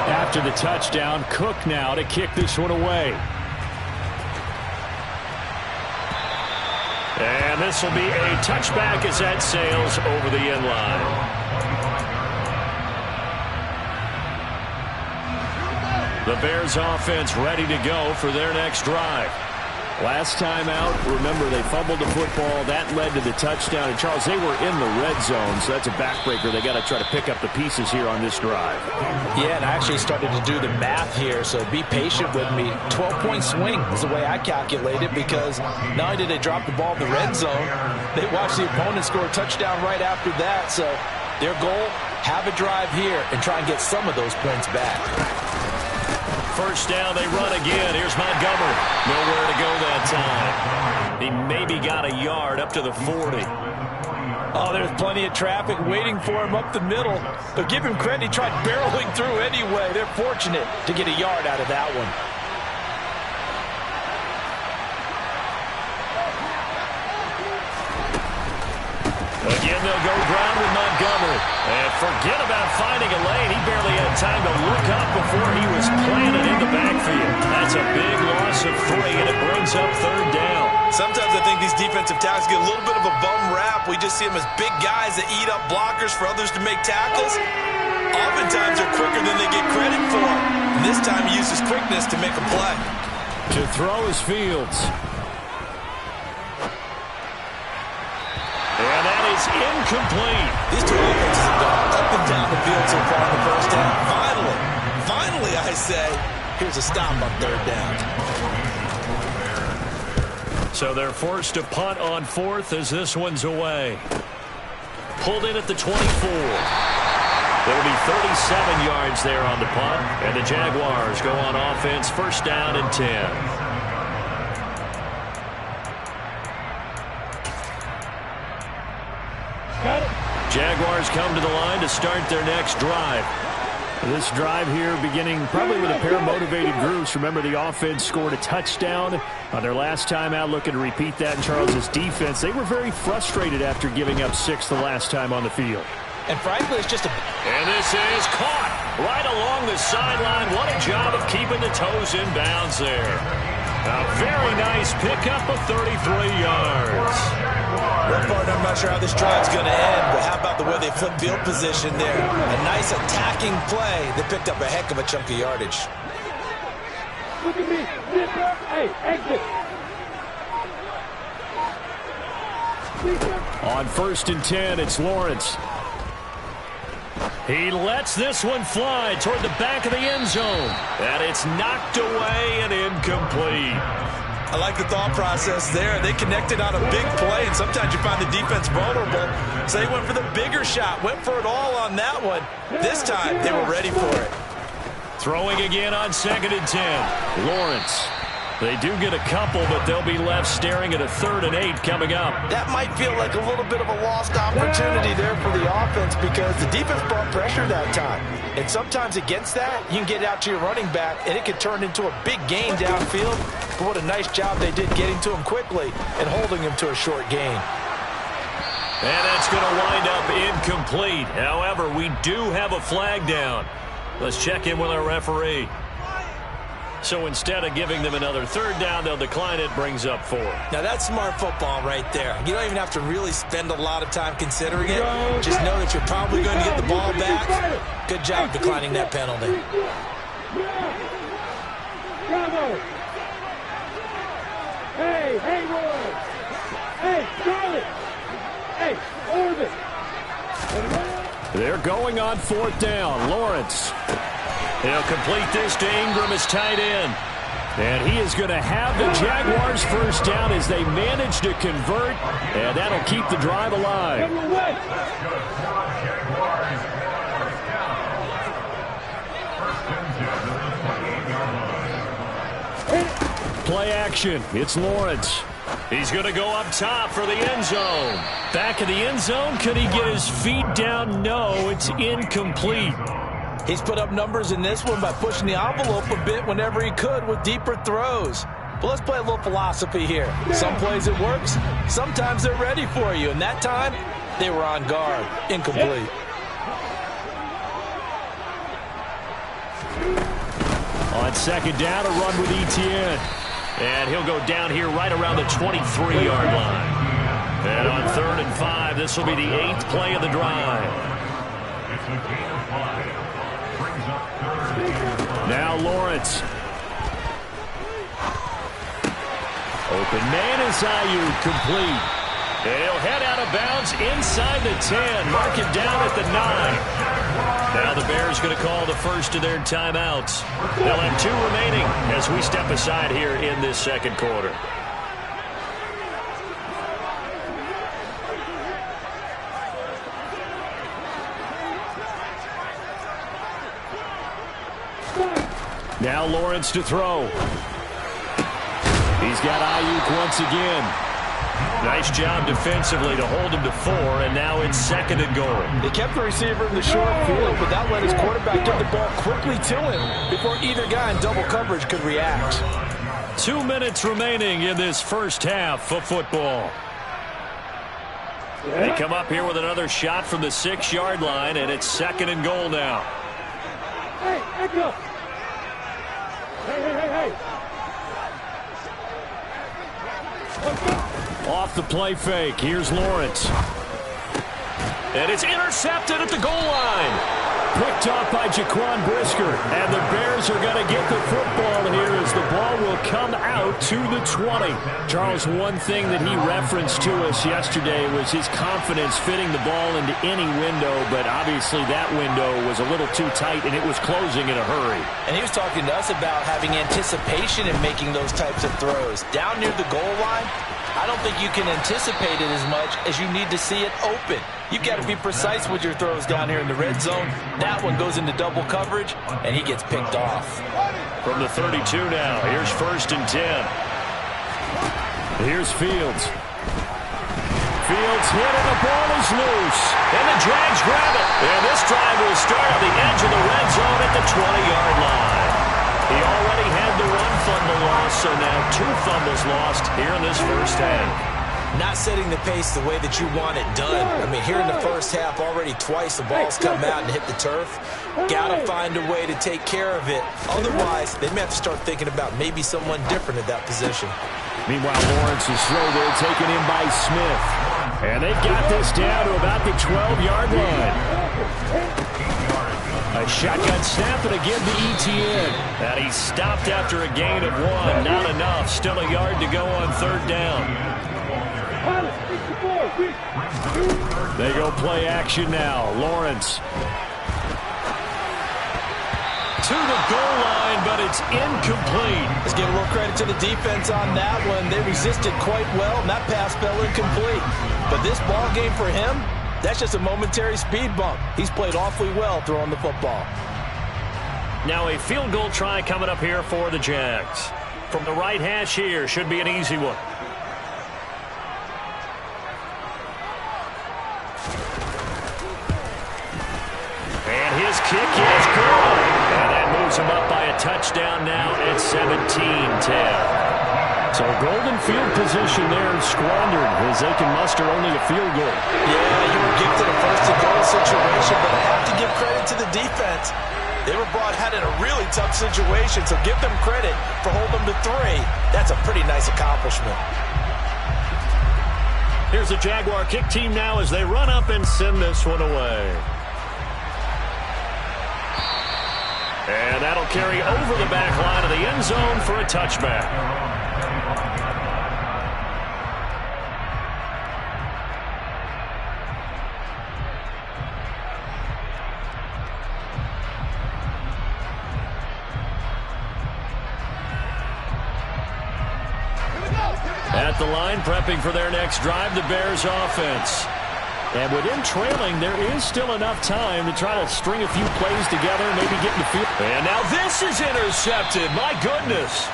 After the touchdown, Cook now to kick this one away. And this will be a touchback as that sails over the end line. The Bears offense ready to go for their next drive. Last time out, remember, they fumbled the football. That led to the touchdown. And, Charles, they were in the red zone, so that's a backbreaker. They got to try to pick up the pieces here on this drive. Yeah, and I actually started to do the math here, so be patient with me. 12-point swing is the way I calculate it, because not only did they drop the ball in the red zone, they watched the opponent score a touchdown right after that. So their goal, have a drive here and try and get some of those points back. 1st down, they run again. Here's Montgomery. Nowhere to go that time. He maybe got a yard up to the 40. Oh, there's plenty of traffic waiting for him up the middle. But give him credit, he tried barreling through anyway. They're fortunate to get a yard out of that one. Again, they'll go ground with Montgomery. And forget about finding a lane. He barely had time to look up before he was planted in the backfield. That's a big loss of 3, and it brings up 3rd down. Sometimes I think these defensive tackles get a little bit of a bum rap. We just see them as big guys that eat up blockers for others to make tackles. Oftentimes they're quicker than they get credit for. And this time he uses quickness to make a play. To throw is Fields. And that is incomplete. These two offenses have gone up and down the field so far in the first half. Finally, I say, here's a stop on 3rd down. So they're forced to punt on 4th as this one's away. Pulled in at the 24. There'll be 37 yards there on the punt, and the Jaguars go on offense, 1st down and 10. Jaguars come to the line to start their next drive. This drive here beginning probably with a pair of motivated groups. Remember, the offense scored a touchdown on their last time out, looking to repeat that in Charles's defense. They were very frustrated after giving up 6 the last time on the field. And frankly, it's just a... And this is caught right along the sideline. What a job of keeping the toes in bounds there. A very nice pickup of 33 yards. Well, partner, I'm not sure how this drive's going to end, but how about the way they flip field position there? A nice attacking play. They picked up a heck of a chunk of yardage. Look at me. Hey, exit. On 1st and 10, it's Lawrence. He lets this one fly toward the back of the end zone. And it's knocked away and incomplete. I like the thought process there. They connected on a big play, and sometimes you find the defense vulnerable. So they went for the bigger shot, went for it all on that one. This time, they were ready for it. Throwing again on 2nd and 10. Lawrence. They do get a couple, but they'll be left staring at a 3rd and 8 coming up. That might feel like a little bit of a lost opportunity there for the offense because the defense brought pressure that time. And sometimes against that, you can get out to your running back, and it can turn into a big gain downfield. But what a nice job they did getting to him quickly and holding him to a short gain. And that's going to wind up incomplete. However, we do have a flag down. Let's check in with our referee. So instead of giving them another 3rd down, they'll decline it, brings up 4. Now that's smart football right there. You don't even have to really spend a lot of time considering it. Just know that you're probably going to get the ball back. Good job declining that penalty. Bravo. Hey, Roy. Hey, Charlie. Hey, Orbit. They're going on 4th down. Lawrence. He'll complete this to Ingram as tight end. And he is going to have the Jaguars' 1st down as they manage to convert. And that'll keep the drive alive. Play action. It's Lawrence. He's going to go up top for the end zone. Back of the end zone. Could he get his feet down? No, it's incomplete. He's put up numbers in this one by pushing the envelope a bit whenever he could with deeper throws. But let's play a little philosophy here. Some plays it works. Sometimes they're ready for you. And that time, they were on guard. Incomplete. On 2nd down, a run with Etienne. And he'll go down here right around the 23-yard line. And on 3rd and 5, this will be the 8th play of the drive. Now Lawrence. Open man is Ayuk, complete. He'll head out of bounds inside the 10. Mark him down at the 9. Now the Bears going to call the first of their timeouts. They'll have 2 remaining as we step aside here in this 2nd quarter. Now Lawrence to throw. He's got Ayuk once again. Nice job defensively to hold him to 4, and now it's 2nd and goal. They kept the receiver in the short field, but that let his quarterback get the ball quickly to him before either guy in double coverage could react. 2 minutes remaining in this 1st half of football. They come up here with another shot from the 6-yard line, and it's 2nd and goal now. Hey, Echo. Hey. Off the play fake. Here's Lawrence. And it's intercepted at the goal line. Picked off by Jaquan Brisker. And the Bears are going to get the football here as the ball will come out to the 20. Charles, one thing that he referenced to us yesterday was his confidence fitting the ball into any window, but obviously that window was a little too tight and it was closing in a hurry. And he was talking to us about having anticipation in making those types of throws. Down near the goal line, I don't think you can anticipate it as much as you need to see it open. You've got to be precise with your throws down here in the red zone. That one goes into double coverage, and he gets picked off. From the 32 now, here's 1st and 10. Here's Fields. Fields hit, and the ball is loose. And the Jags grab it. And this drive will start on the edge of the red zone at the 20-yard line. He already had the 1 fumble loss, so now 2 fumbles lost here in this 1st half. Not setting the pace the way that you want it done. I mean, here in the 1st half, already twice the ball's come out and hit the turf. Got to find a way to take care of it. Otherwise, they may have to start thinking about maybe someone different at that position. Meanwhile, Lawrence's throw there taken in by Smith. And they've got this down to about the 12-yard line. A shotgun snap and again to ETN. And he stopped after a gain of 1. Not enough. Still a yard to go on third down. They go play action now. Lawrence. To the goal line, but it's incomplete. Let's give a little credit to the defense on that one. They resisted quite well, and that pass fell incomplete. But this ball game for him, that's just a momentary speed bump. He's played awfully well throwing the football. Now a field goal try coming up here for the Jags. From the right hash here, should be an easy one. And his kick is good. And that moves him up by a touchdown now at 17-10. So golden field position there squandered as they can muster only a field goal. Yeah, you were gifted a first-and-goal situation, but I have to give credit to the defense. They were brought out in a really tough situation, so give them credit for holding them to 3. That's a pretty nice accomplishment. Here's the Jaguar kick team now as they run up and send this one away. And that'll carry over the back line of the end zone for a touchback. At the line, prepping for their next drive, the Bears offense. And with him trailing, there is still enough time to try to string a few plays together and maybe get in the field. And now this is intercepted. My goodness.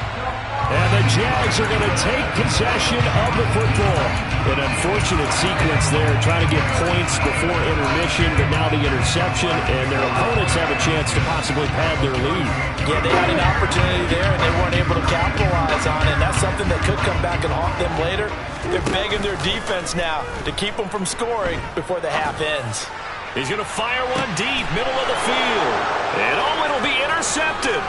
And the Jags are going to take possession of the football. An unfortunate sequence there, trying to get points before intermission, but now the interception, and their opponents have a chance to possibly pad their lead. Yeah, they had an opportunity there, and they weren't able to capitalize on it. And that's something that could come back and haunt them later. They're begging their defense now to keep them from scoring before the half ends. He's going to fire one deep, middle of the field. And it'll be intercepted.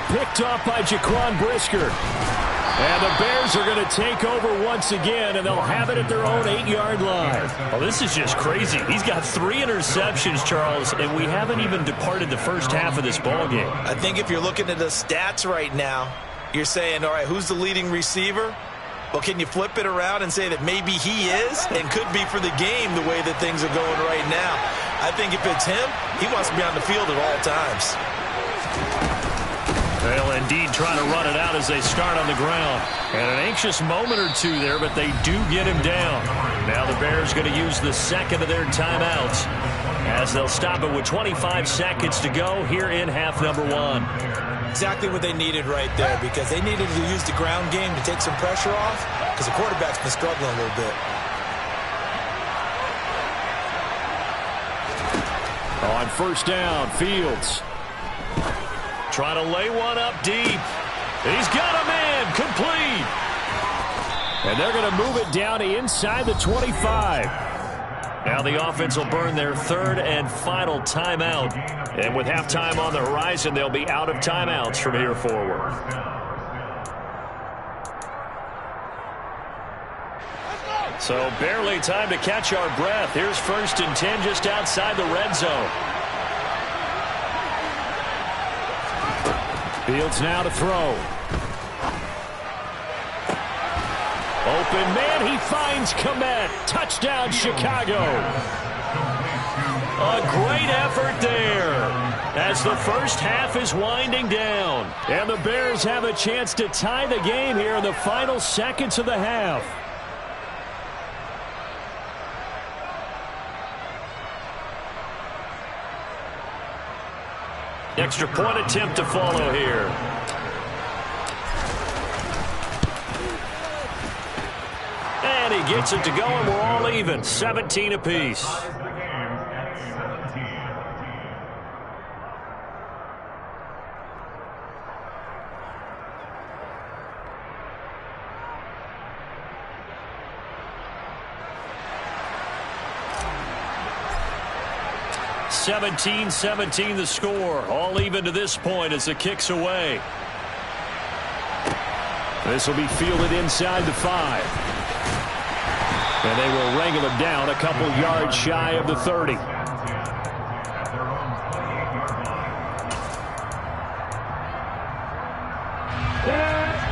Picked off by Jaquan Brisker. And the Bears are going to take over once again, and they'll have it at their own 8-yard line. Oh, this is just crazy. He's got 3 interceptions, Charles, and we haven't even departed the first half of this ballgame. I think if you're looking at the stats right now, you're saying, all right, who's the leading receiver? Well, can you flip it around and say that maybe he is and could be for the game the way that things are going right now? I think if it's him, he wants to be on the field at all times. They'll indeed try to run it out as they start on the ground. And an anxious moment or two there, but they do get him down. Now the Bears going to use the second of their timeouts as they'll stop it with 25 seconds to go here in half number 1. Exactly what they needed right there, because they needed to use the ground game to take some pressure off, because the quarterback's been struggling a little bit. On first down, Fields. Trying to lay one up deep. He's got a man, complete. And they're going to move it down to inside the 25. Now the offense will burn their third and final timeout. And with halftime on the horizon, they'll be out of timeouts from here forward. So barely time to catch our breath. Here's 1st and 10 just outside the red zone. Fields now to throw. Open man, he finds Kmet. Touchdown, Chicago. A great effort there as the first half is winding down. And the Bears have a chance to tie the game here in the final seconds of the half. Extra point attempt to follow here. And he gets it to go, and we're all even. 17 apiece. (17-17) the score. All even to this point as the kick's away. This will be fielded inside the 5. And they will wrangle him down a couple yards shy of the 30.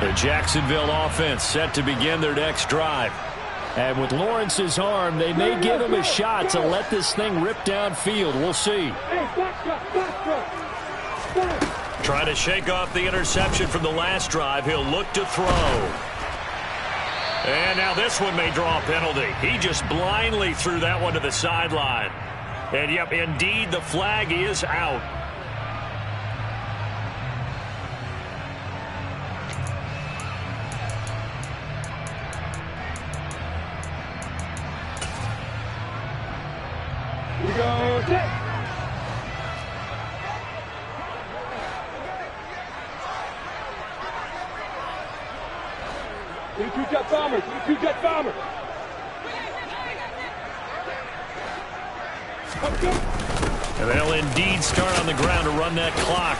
The Jacksonville offense set to begin their next drive. And with Lawrence's arm, they may give him a shot to let this thing rip downfield. We'll see. Trying to shake off the interception from the last drive. He'll look to throw. And now this one may draw a penalty. He just blindly threw that one to the sideline. And, yep, indeed, the flag is out. You go, set. Two jet bombers. Two jet bombers. And they'll indeed start on the ground to run that clock.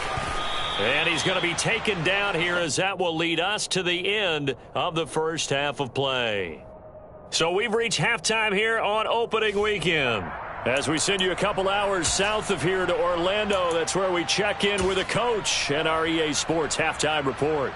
And he's going to be taken down here, as that will lead us to the end of the first half of play. So we've reached halftime here on opening weekend. As we send you a couple hours south of here to Orlando, that's where we check in with a coach and our EA Sports halftime report.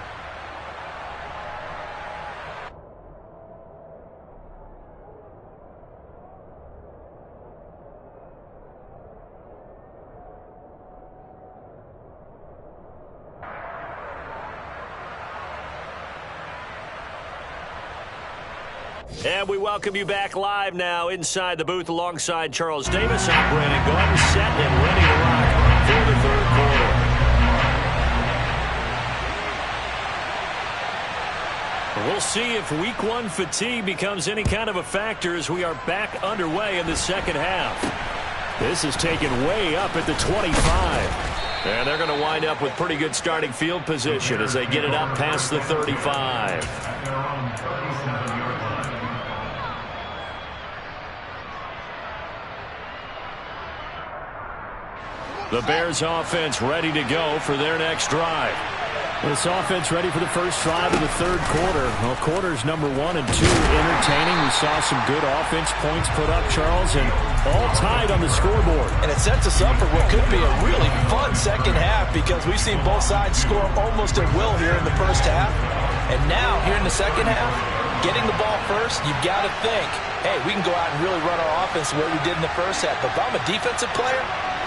And we welcome you back live now inside the booth alongside Charles Davis. I'm Brandon Gordon, set and ready to rock for the third quarter. We'll see if week one fatigue becomes any kind of a factor as we are back underway in the second half. This is taken way up at the 25. And they're going to wind up with pretty good starting field position as they get it up past the 35. The Bears offense ready to go for their next drive. This offense ready for the first drive of the third quarter. Well, quarters number 1 and 2 entertaining. We saw some good offense points put up, Charles, and all tied on the scoreboard. And it sets us up for what could be a really fun second half, because we've seen both sides score almost at will here in the first half. And now, here in the second half, getting the ball first, you've got to think, hey, we can go out and really run our offense the way we did in the first half. But if I'm a defensive player,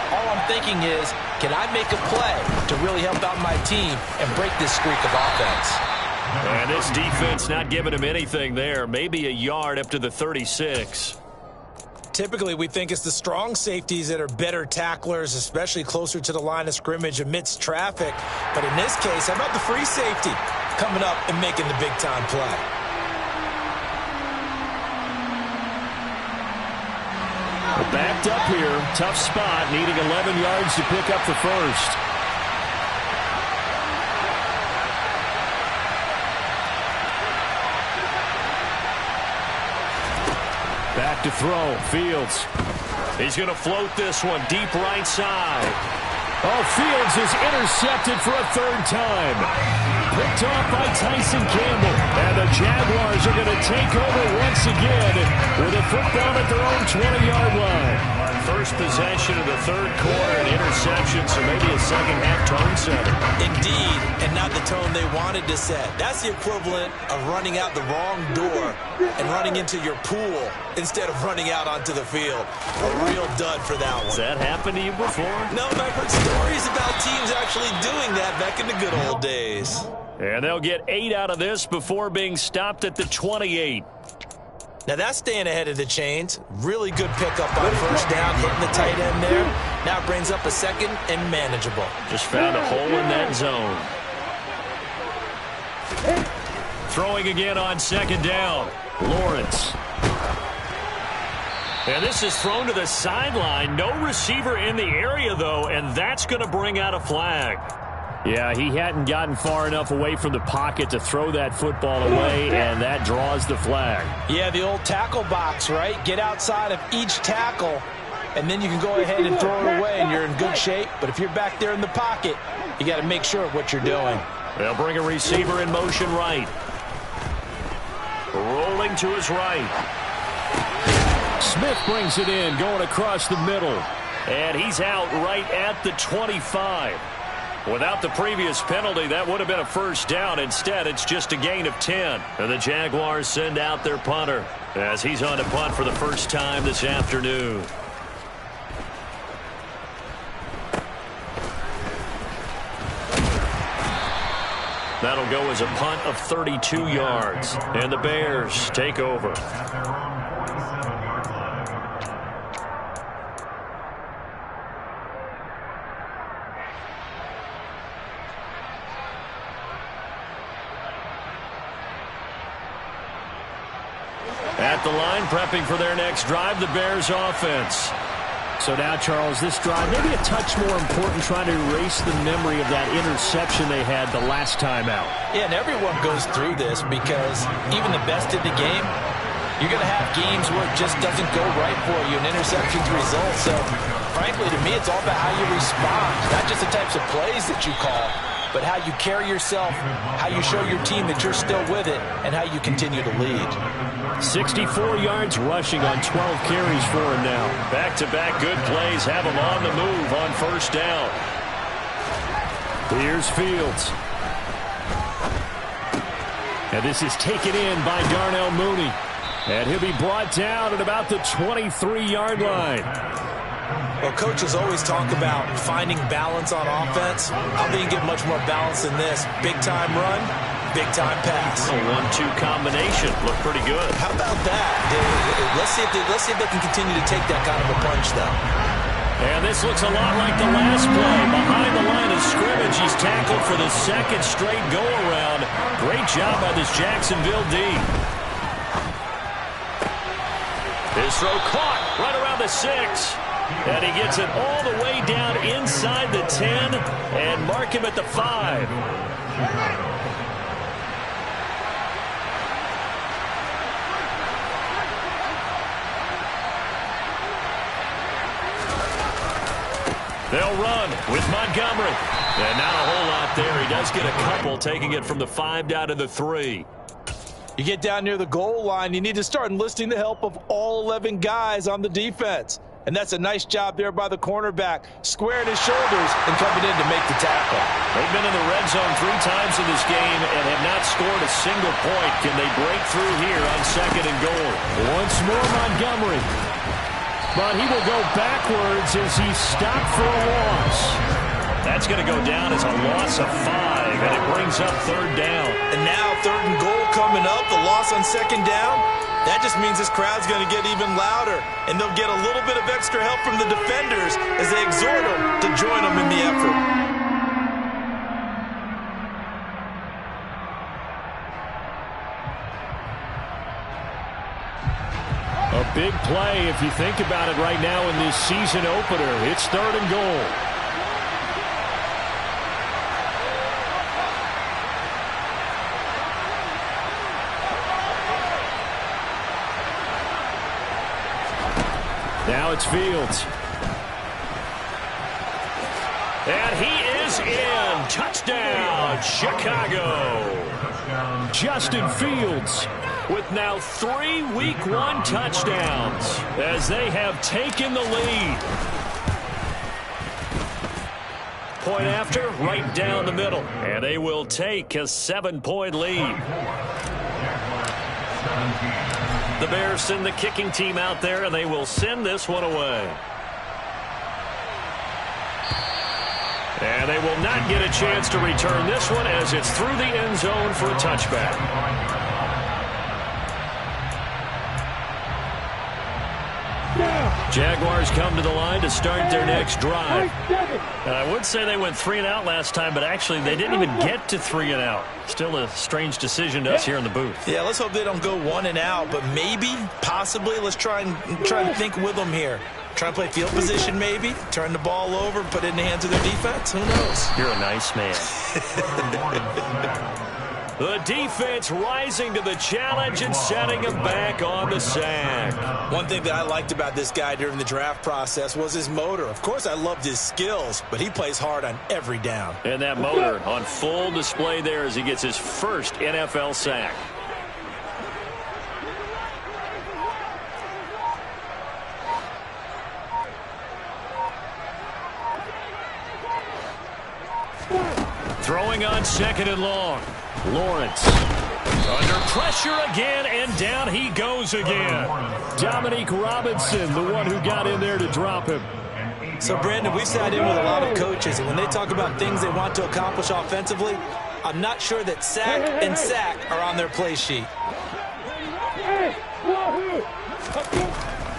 all I'm thinking is, can I make a play to really help out my team and break this streak of offense? And this defense not giving him anything there. Maybe a yard up to the 36. Typically, we think it's the strong safeties that are better tacklers, especially closer to the line of scrimmage amidst traffic. But in this case, how about the free safety coming up and making the big-time play? Backed up here, tough spot, needing 11 yards to pick up the first. Back to throw, Fields. He's going to float this one deep right side. Oh, Fields is intercepted for a third time. Picked off by Tyson Campbell. And the Jaguars are going to take over once again with a football at their own 20-yard line. First possession of the third quarter, an interception, so maybe a second-half tone setter. Indeed, and not the tone they wanted to set. That's the equivalent of running out the wrong door and running into your pool instead of running out onto the field. A real dud for that one. Has that happened to you before? No, I've heard stories about teams actually doing that back in the good old days. And they'll get 8 out of this before being stopped at the 28. Now that's staying ahead of the chains. Really good pickup on first down, hitting the tight end there. Now brings up a second and manageable. Just found a hole in that zone. Throwing again on second down. Lawrence. And this is thrown to the sideline. No receiver in the area, though, and that's going to bring out a flag. Yeah, he hadn't gotten far enough away from the pocket to throw that football away, and that draws the flag. Yeah, the old tackle box, right? Get outside of each tackle, and then you can go ahead and throw it away, and you're in good shape. But if you're back there in the pocket, you got to make sure of what you're doing. They'll bring a receiver in motion right. Rolling to his right. Smith brings it in, going across the middle. And he's out right at the 25. Without the previous penalty, that would have been a first down. Instead, it's just a gain of 10. And the Jaguars send out their punter as he's on to punt for the first time this afternoon. That'll go as a punt of 32 yards. And the Bears take over. At the line, prepping for their next drive, the Bears offense. So now, Charles, this drive maybe a touch more important, trying to erase the memory of that interception they had the last time out. Yeah, and everyone goes through this because even the best in the game, you're going to have games where it just doesn't go right for you, and interceptions result. So, frankly, to me, it's all about how you respond, not just the types of plays that you call, but how you carry yourself, how you show your team that you're still with it, and how you continue to lead. 64 yards rushing on 12 carries for him now. Back-to-back good plays have him on the move on first down. Here's Fields. And this is taken in by Darnell Mooney. And he'll be brought down at about the 23-yard line. Well, coaches always talk about finding balance on offense. I think you get much more balance than this. Big-time run, big-time pass. A 1-2 combination. Look pretty good. How about that? Let's see if they can continue to take that kind of a punch, though. And this looks a lot like the last play. Behind the line of scrimmage, he's tackled for the second straight go-around. Great job by this Jacksonville D. His throw caught right around the 6. And he gets it all the way down inside the 10 and mark him at the 5. They'll run with Montgomery. And not a whole lot there. He does get a couple, taking it from the 5 down to the 3. You get down near the goal line, you need to start enlisting the help of all 11 guys on the defense. And that's a nice job there by the cornerback, squaring his shoulders and coming in to make the tackle. They've been in the red zone 3 times in this game and have not scored a single point. Can they break through here on 2nd and goal? Once more Montgomery. But he will go backwards as he's stopped for a loss. That's going to go down as a loss of 5, and it brings up 3rd down. And now 3rd and goal coming up, the loss on 2nd down. That just means this crowd's going to get even louder, and they'll get a little bit of extra help from the defenders as they exhort them to join them in the effort. A big play if you think about it right now in this season opener. It's 3rd and goal. Now it's Fields. And he is in. Touchdown, Chicago. Justin Fields with now 3 Week 1 touchdowns as they have taken the lead. Point after, right down the middle. And they will take a 7-point lead. The Bears send the kicking team out there, and they will send this one away. And they will not get a chance to return this one as it's through the end zone for a touchback. Jaguars come to the line to start their next drive. I would say they went 3 and out last time, but actually they didn't even get to 3 and out. Still a strange decision to us here in the booth. Yeah, let's hope they don't go 1 and out, but maybe, possibly, let's try and think with them here. Try and play field position maybe, turn the ball over, put it in the hands of their defense. Who knows? You're a nice man. The defense rising to the challenge and setting him back on the sack. One thing that I liked about this guy during the draft process was his motor. Of course, I loved his skills, but he plays hard on every down. And that motor on full display there as he gets his first NFL sack. Throwing on 2nd and long. Lawrence under pressure again, and down he goes again. Dominique Robinson, the one who got in there to drop him. So, Brandon, we've sat in with a lot of coaches, and when they talk about things they want to accomplish offensively, I'm not sure that sack and sack are on their play sheet.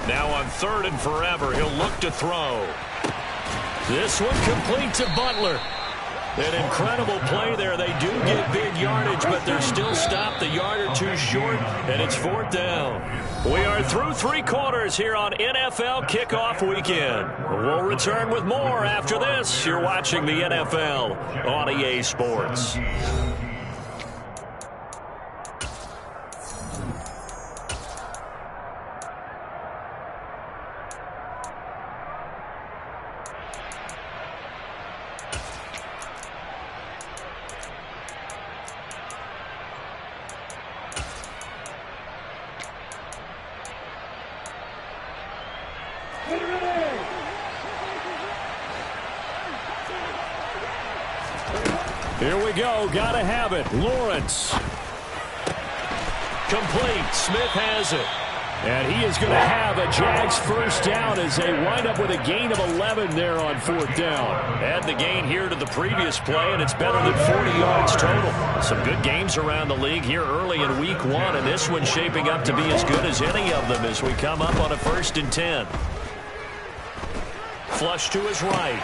Now on 3rd and forever, he'll look to throw. This one complete to Butler. An incredible play there. They do get big yardage, but they're still stopped a yard or two short, and it's 4th down. We are through 3 quarters here on NFL Kickoff Weekend. We'll return with more after this. You're watching the NFL on EA Sports. Here we go. Gotta have it. Lawrence. Complete. Smith has it. And he is going to have a Jags first down as they wind up with a gain of 11 there on 4th down. Add the gain here to the previous play, and it's better than 40 yards total. Some good games around the league here early in Week 1, and this one's shaping up to be as good as any of them as we come up on a 1st and 10. Flush to his right.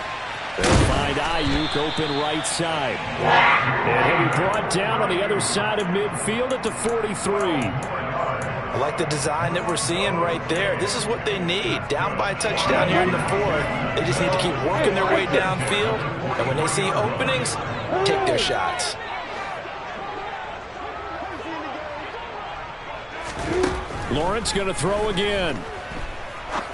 They'll find Ayuk open right side. And he'll be brought down on the other side of midfield at the 43. I like the design that we're seeing right there. This is what they need. Down by a touchdown here in the 4th. They just need to keep working their way downfield. And when they see openings, take their shots. Lawrence going to throw again.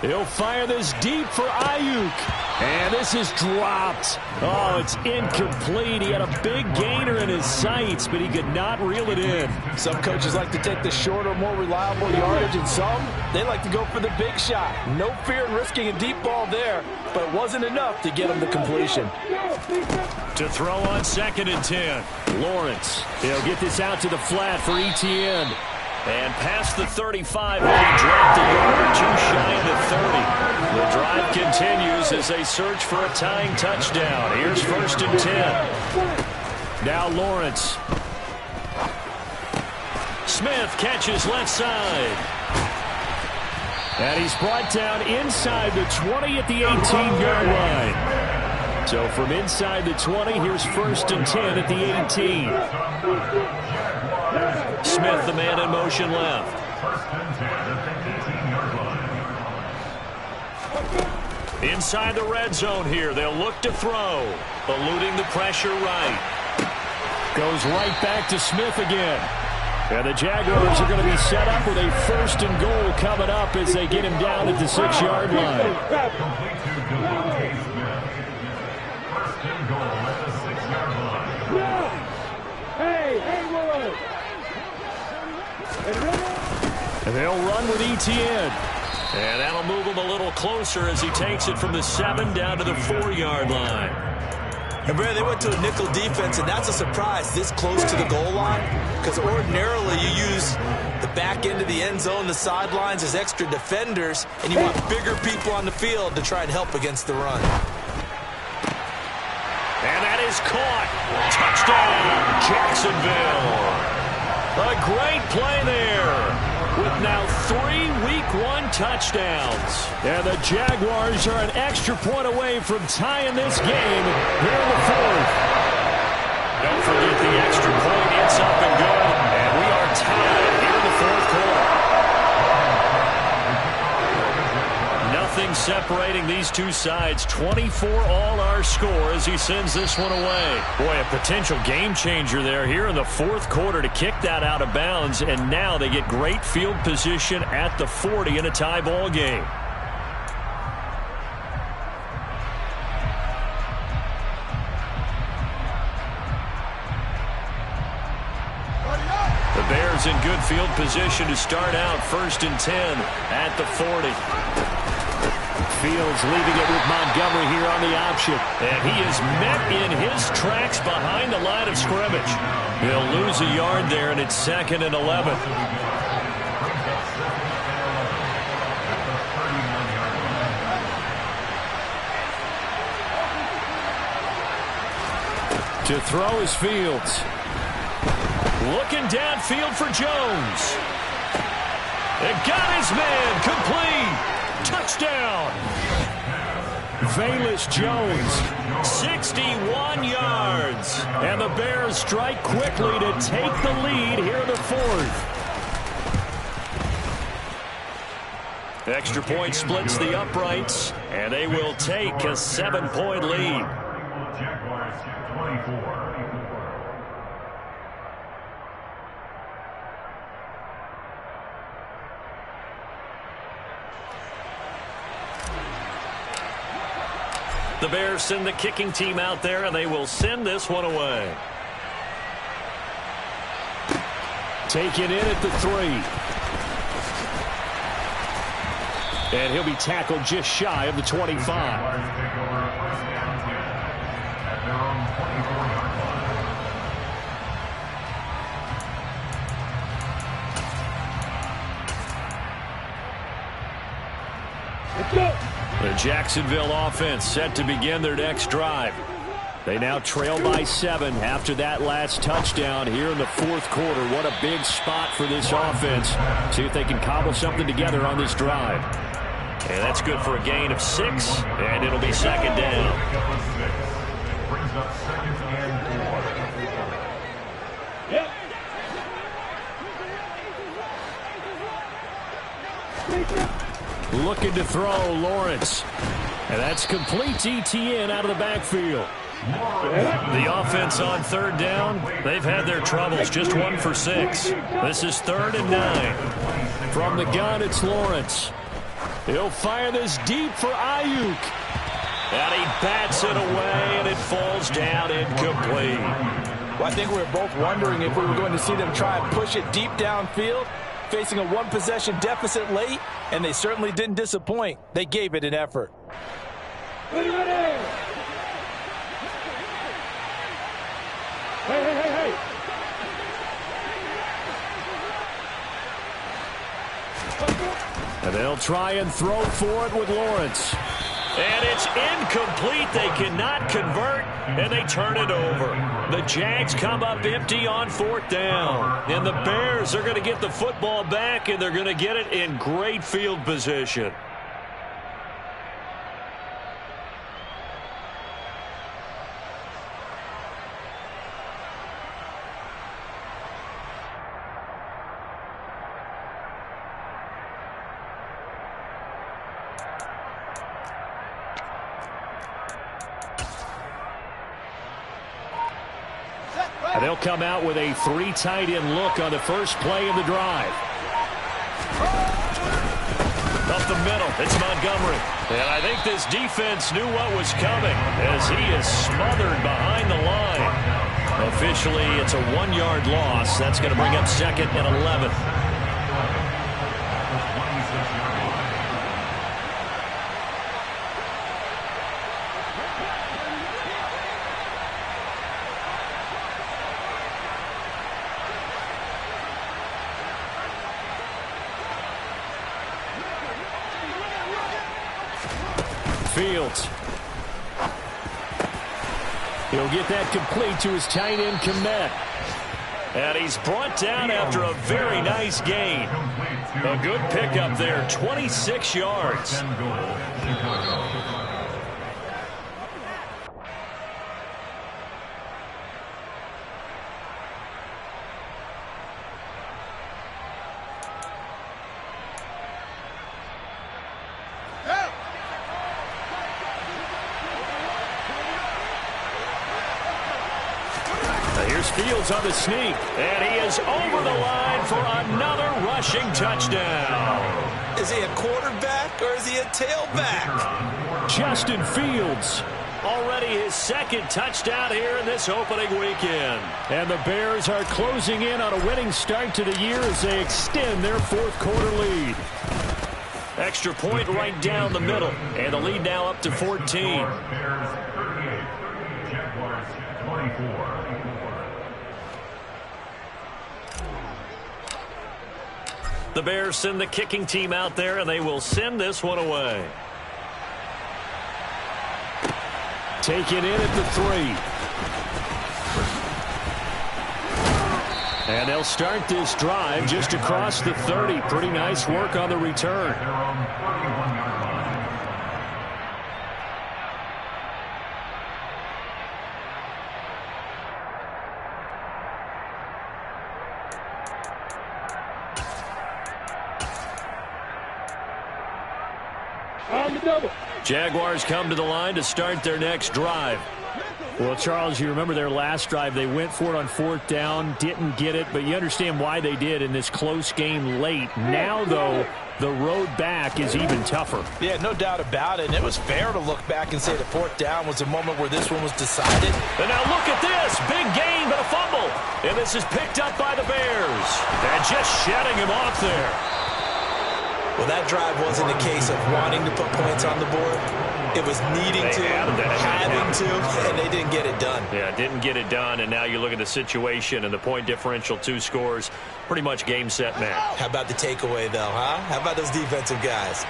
He'll fire this deep for Ayuk. And this is dropped. Oh, it's incomplete. He had a big gainer in his sights, but he could not reel it in. Some coaches like to take the shorter, more reliable yardage, and some, they like to go for the big shot. No fear in risking a deep ball there, but it wasn't enough to get him the completion. To throw on 2nd and 10. Lawrence. He'll get this out to the flat for Etienne. And past the 35, he dropped a yard or two shy of the 30. The drive continues as they search for a tying touchdown. Here's 1st and 10. Now Lawrence. Smith catches left side. And he's brought down inside the 20 at the 18-yard line. So from inside the 20, here's 1st and 10 at the 18. Smith, the man in motion left. Inside the red zone here. They'll look to throw. Eluding the pressure right. Goes right back to Smith again. And the Jaguars are going to be set up with a 1st and goal coming up as they get him down at the 6-yard line. And they'll run with Etienne. And that'll move him a little closer as he takes it from the 7 down to the 4-yard line. And Brad, they went to a nickel defense, and that's a surprise this close to the goal line, because ordinarily you use the back end of the end zone, the sidelines as extra defenders, and you want bigger people on the field to try and help against the run. And that is caught. Touchdown, Jacksonville. A great play there. With now 3 Week 1 touchdowns. And the Jaguars are an extra point away from tying this game here in the 4th. Don't forget the extra point. It's up and good. And we are tied here in the 4th quarter. Nothing separating these two sides. 24-all our score as he sends this one away. Boy, a potential game changer there here in the 4th quarter to kick that out of bounds. And now they get great field position at the 40 in a tie ball game. The Bears in good field position to start out 1st and 10 at the 40. Fields leaving it with Montgomery here on the option. And he is met in his tracks behind the line of scrimmage. He'll lose a yard there, and it's 2nd and 11. To throw is Fields. Looking downfield for Jones. It got his man. Complete. Touchdown. Velus Jones, 61 yards. And the Bears strike quickly to take the lead here in the 4th. Extra point splits the uprights, and they will take a 7-point lead. Jaguars 24. The Bears send the kicking team out there, and they will send this one away. Taken in at the 3. And he'll be tackled just shy of the 25. Let's go. The Jacksonville offense set to begin their next drive. They now trail by 7 after that last touchdown here in the 4th quarter. What a big spot for this offense. See if they can cobble something together on this drive. And that's good for a gain of 6, and it'll be 2nd down. Brings up 2nd and 4. Yep. Looking to throw, Lawrence. And that's complete to ETN out of the backfield. The offense on 3rd down, they've had their troubles, just 1 for 6. This is 3rd and 9. From the gun, it's Lawrence. He'll fire this deep for Ayuk. And he bats it away, and it falls down incomplete. Well, I think we were both wondering if we were going to see them try and push it deep downfield, facing a 1-possession deficit late, and they certainly didn't disappoint. They gave it an effort. Ready. Hey. And they'll try and throw for it with Lawrence. And it's incomplete. They cannot convert, and they turn it over. The Jags come up empty on 4th down. And the Bears are going to get the football back, and they're going to get it in great field position. And they'll come out with a 3 tight end look on the first play of the drive. Up the middle, it's Montgomery. And I think this defense knew what was coming as he is smothered behind the line. Officially, it's a 1-yard loss. That's going to bring up 2nd and 11. Fields. He'll get that complete to his tight end, Kmet. And he's brought down after a very nice gain. A good pickup there, 26 yards. Here's Fields on the sneak, and he is over the line for another rushing touchdown. Is he a quarterback or is he a tailback? Justin Fields, already his 2nd touchdown here in this opening weekend. And the Bears are closing in on a winning start to the year as they extend their 4th quarter lead. Extra point right down the middle. And the lead now up to 14. Bears 38, Jaguars 24. The Bears send the kicking team out there, and they will send this one away. Taken in at the 3. And they'll start this drive just across the 30. Pretty nice work on the return. Jaguars come to the line to start their next drive. Well, Charles, you remember their last drive. They went for it on 4th down, didn't get it, but you understand why they did in this close game late. Now, though, the road back is even tougher. Yeah, no doubt about it. And it was fair to look back and say the 4th down was a moment where this one was decided. And now look at this. Big gain, but a fumble. And this is picked up by the Bears. And just shedding him off there. Well, that drive wasn't a case of wanting to put points on the board. It was needing to, having to, and they didn't get it done. Yeah, didn't get it done, and now you look at the situation and the point differential, 2 scores, pretty much game, set, match. How about the takeaway, though, huh? How about those defensive guys?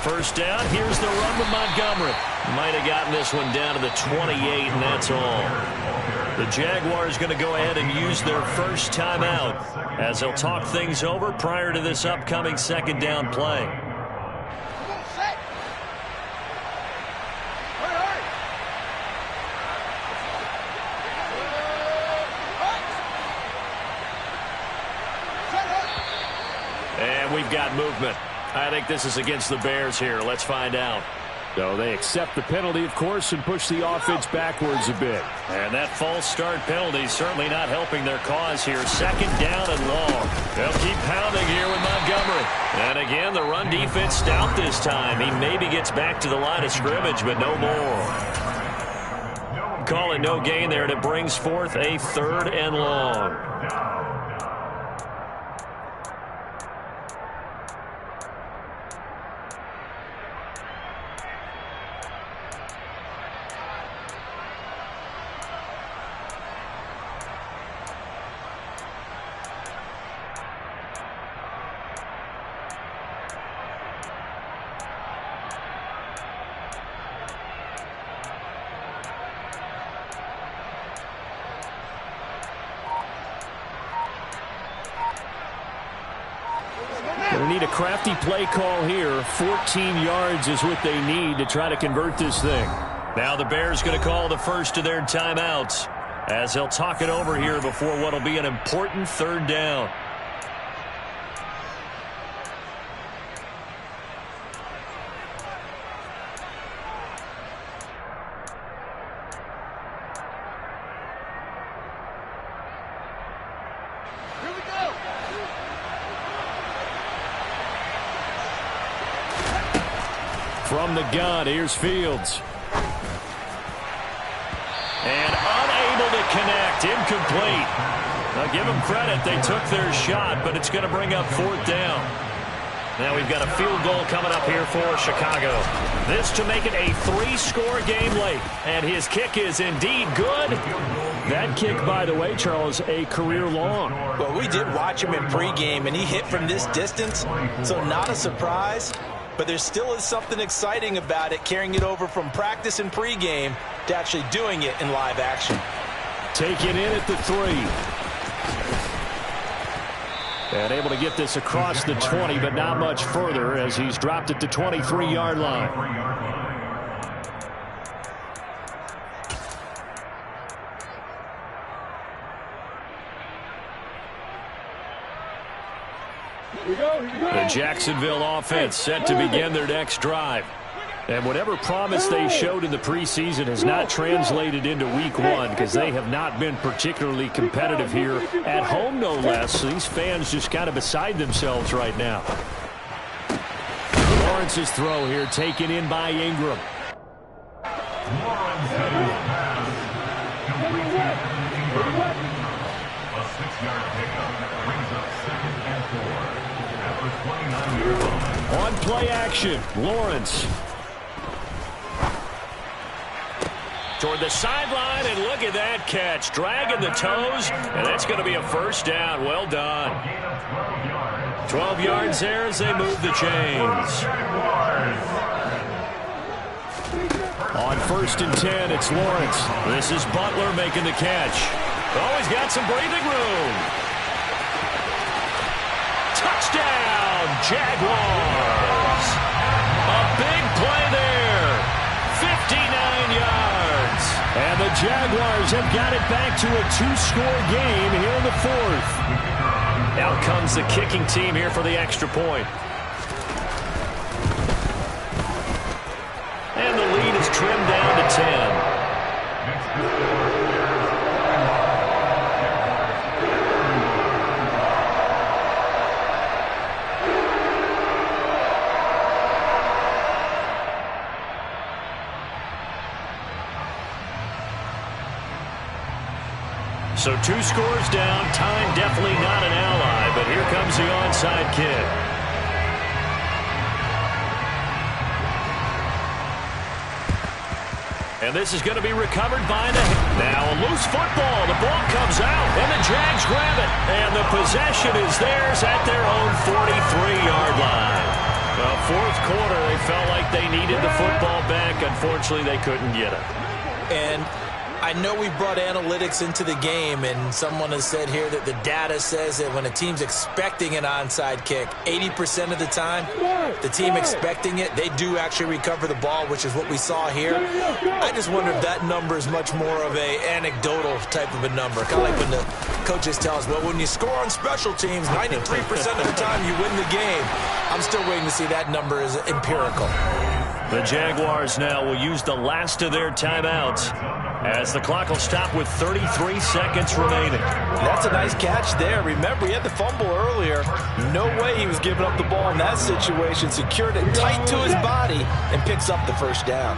First down, here's the run with Montgomery. Might have gotten this one down to the 28, and that's all. The Jaguars going to go ahead and use their first timeout as they'll talk things over prior to this upcoming 2nd down play. And we've got movement. I think this is against the Bears here. Let's find out. So they accept the penalty, of course, and push the offense backwards a bit. And that false start penalty certainly not helping their cause here. 2nd down and long. They'll keep pounding here with Montgomery. And again, the run defense stout this time. He maybe gets back to the line of scrimmage, but no more. Call it no gain there, and it brings forth a 3rd and long. They need a crafty play call here. 14 yards is what they need to try to convert this thing. Now the Bears going to call the first of their timeouts as they'll talk it over here before what will be an important 3rd down. From the gun, here's Fields. And unable to connect, incomplete. Now give them credit, they took their shot, but it's going to bring up 4th down. Now we've got a field goal coming up here for Chicago. This to make it a 3-score game late. And his kick is indeed good. That kick, by the way, Charles, a career long. Well, we did watch him in pregame, and he hit from this distance, so not a surprise. But there still is something exciting about it, carrying it over from practice and pregame to actually doing it in live action. Taken in at the 3. And able to get this across the 20, but not much further as he's dropped it to 23-yard line. The Jacksonville offense set to begin their next drive. And whatever promise they showed in the preseason has not translated into week 1 because they have not been particularly competitive here at home, no less. These fans just kind of beside themselves right now. Lawrence's throw here taken in by Ingram. A 6-yard pickup brings up 2nd and 4. On play action, Lawrence. Toward the sideline, and look at that catch. Dragging the toes, and that's going to be a first down. Well done. 12 yards there as they move the chains. On 1st and 10, it's Lawrence. This is Butler making the catch. Oh, he's got some breathing room. Touchdown, Jaguars. A big play there. 59 yards. And the Jaguars have got it back to a 2-score game here in the 4th. Out comes the kicking team here for the extra point. And the lead is trimmed down to 10. So 2 scores down. Time definitely not an ally, but here comes the onside kick. And this is going to be recovered by the... Now a loose football. The ball comes out, and the Jags grab it. And the possession is theirs at their own 43-yard line. Well, 4th quarter, they felt like they needed the football back. Unfortunately, they couldn't get it. And I know we brought analytics into the game, and someone has said here that the data says that when a team's expecting an onside kick, 80% of the time, the team expecting it, they do actually recover the ball, which is what we saw here. I just wonder if that number is much more of a anecdotal type of a number. Kind of like when the coaches tell us, well, when you score on special teams, 93% of the time you win the game. I'm still waiting to see that number is empirical. The Jaguars now will use the last of their timeouts as the clock will stop with 33 seconds remaining. That's a nice catch there. Remember, he had the fumble earlier. No way he was giving up the ball in that situation. Secured it tight to his body and picks up the first down.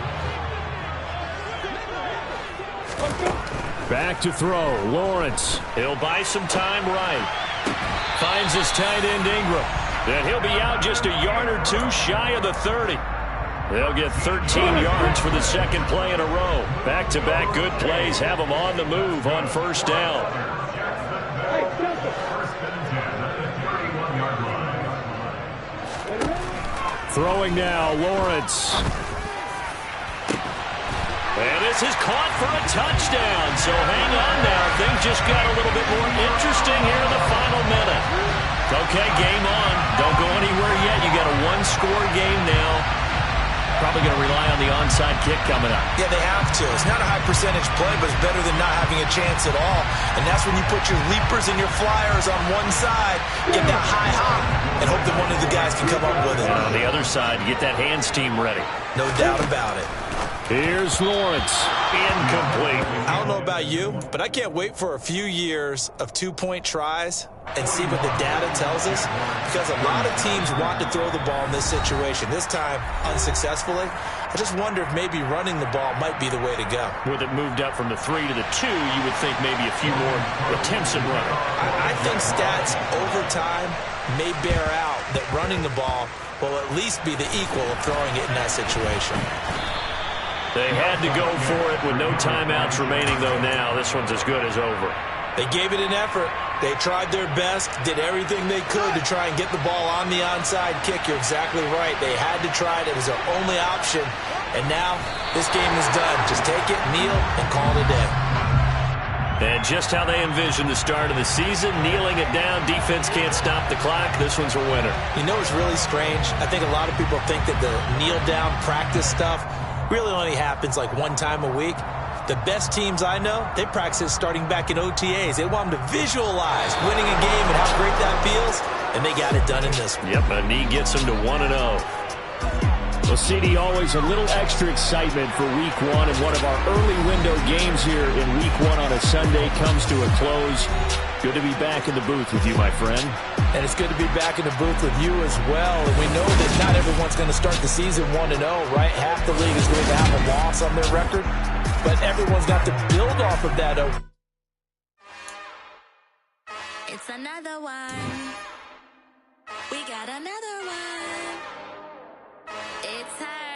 Back to throw. Lawrence. He'll buy some time right. Finds his tight end Ingram. Then he'll be out just a yard or two shy of the 30. They'll get 13 yards for the second play in a row. Back-to-back good plays have them on the move on first down. Throwing now, Lawrence. And this is caught for a touchdown. So hang on now. Things just got a little bit more interesting here in the final minute. Okay, game on. Don't go anywhere yet. You got a 1-score game now. Probably going to rely on the onside kick coming up. Yeah, they have to. It's not a high percentage play, but it's better than not having a chance at all. And that's when you put your leapers and your flyers on one side, get that high hop, and hope that one of the guys can come up with it. And on the other side, get that hands team ready. No doubt about it. Here's Lawrence. Incomplete. I don't know about you, but I can't wait for a few years of 2-point tries and see what the data tells us, because a lot of teams want to throw the ball in this situation. This time, unsuccessfully. I just wonder if maybe running the ball might be the way to go. With it moved up from the 3 to the 2, you would think maybe a few more attempts at running. I think stats over time may bear out that running the ball will at least be the equal of throwing it in that situation. They had to go for it with no timeouts remaining, though now. This one's as good as over. They gave it an effort. They tried their best, did everything they could to try and get the ball on the onside kick. You're exactly right. They had to try it. It was their only option. And now this game is done. Just take it, kneel, and call it a day. And just how they envisioned the start of the season, kneeling it down. Defense can't stop the clock. This one's a winner. You know what's really strange? I think a lot of people think that the kneel-down practice stuff really only happens like one time a week. The best teams I know, they practice starting back in OTAs. They want them to visualize winning a game and how great that feels, and they got it done in this one. Yep, a knee gets them to 1-0. Well, CD, always a little extra excitement for Week 1, and one of our early window games here in Week 1 on a Sunday comes to a close. Good to be back in the booth with you, my friend. And it's good to be back in the booth with you as well. And we know that not everyone's going to start the season 1-0, right? Half the league is going to have a loss on their record. But everyone's got to build off of that. It's another one. We got another one. It's her.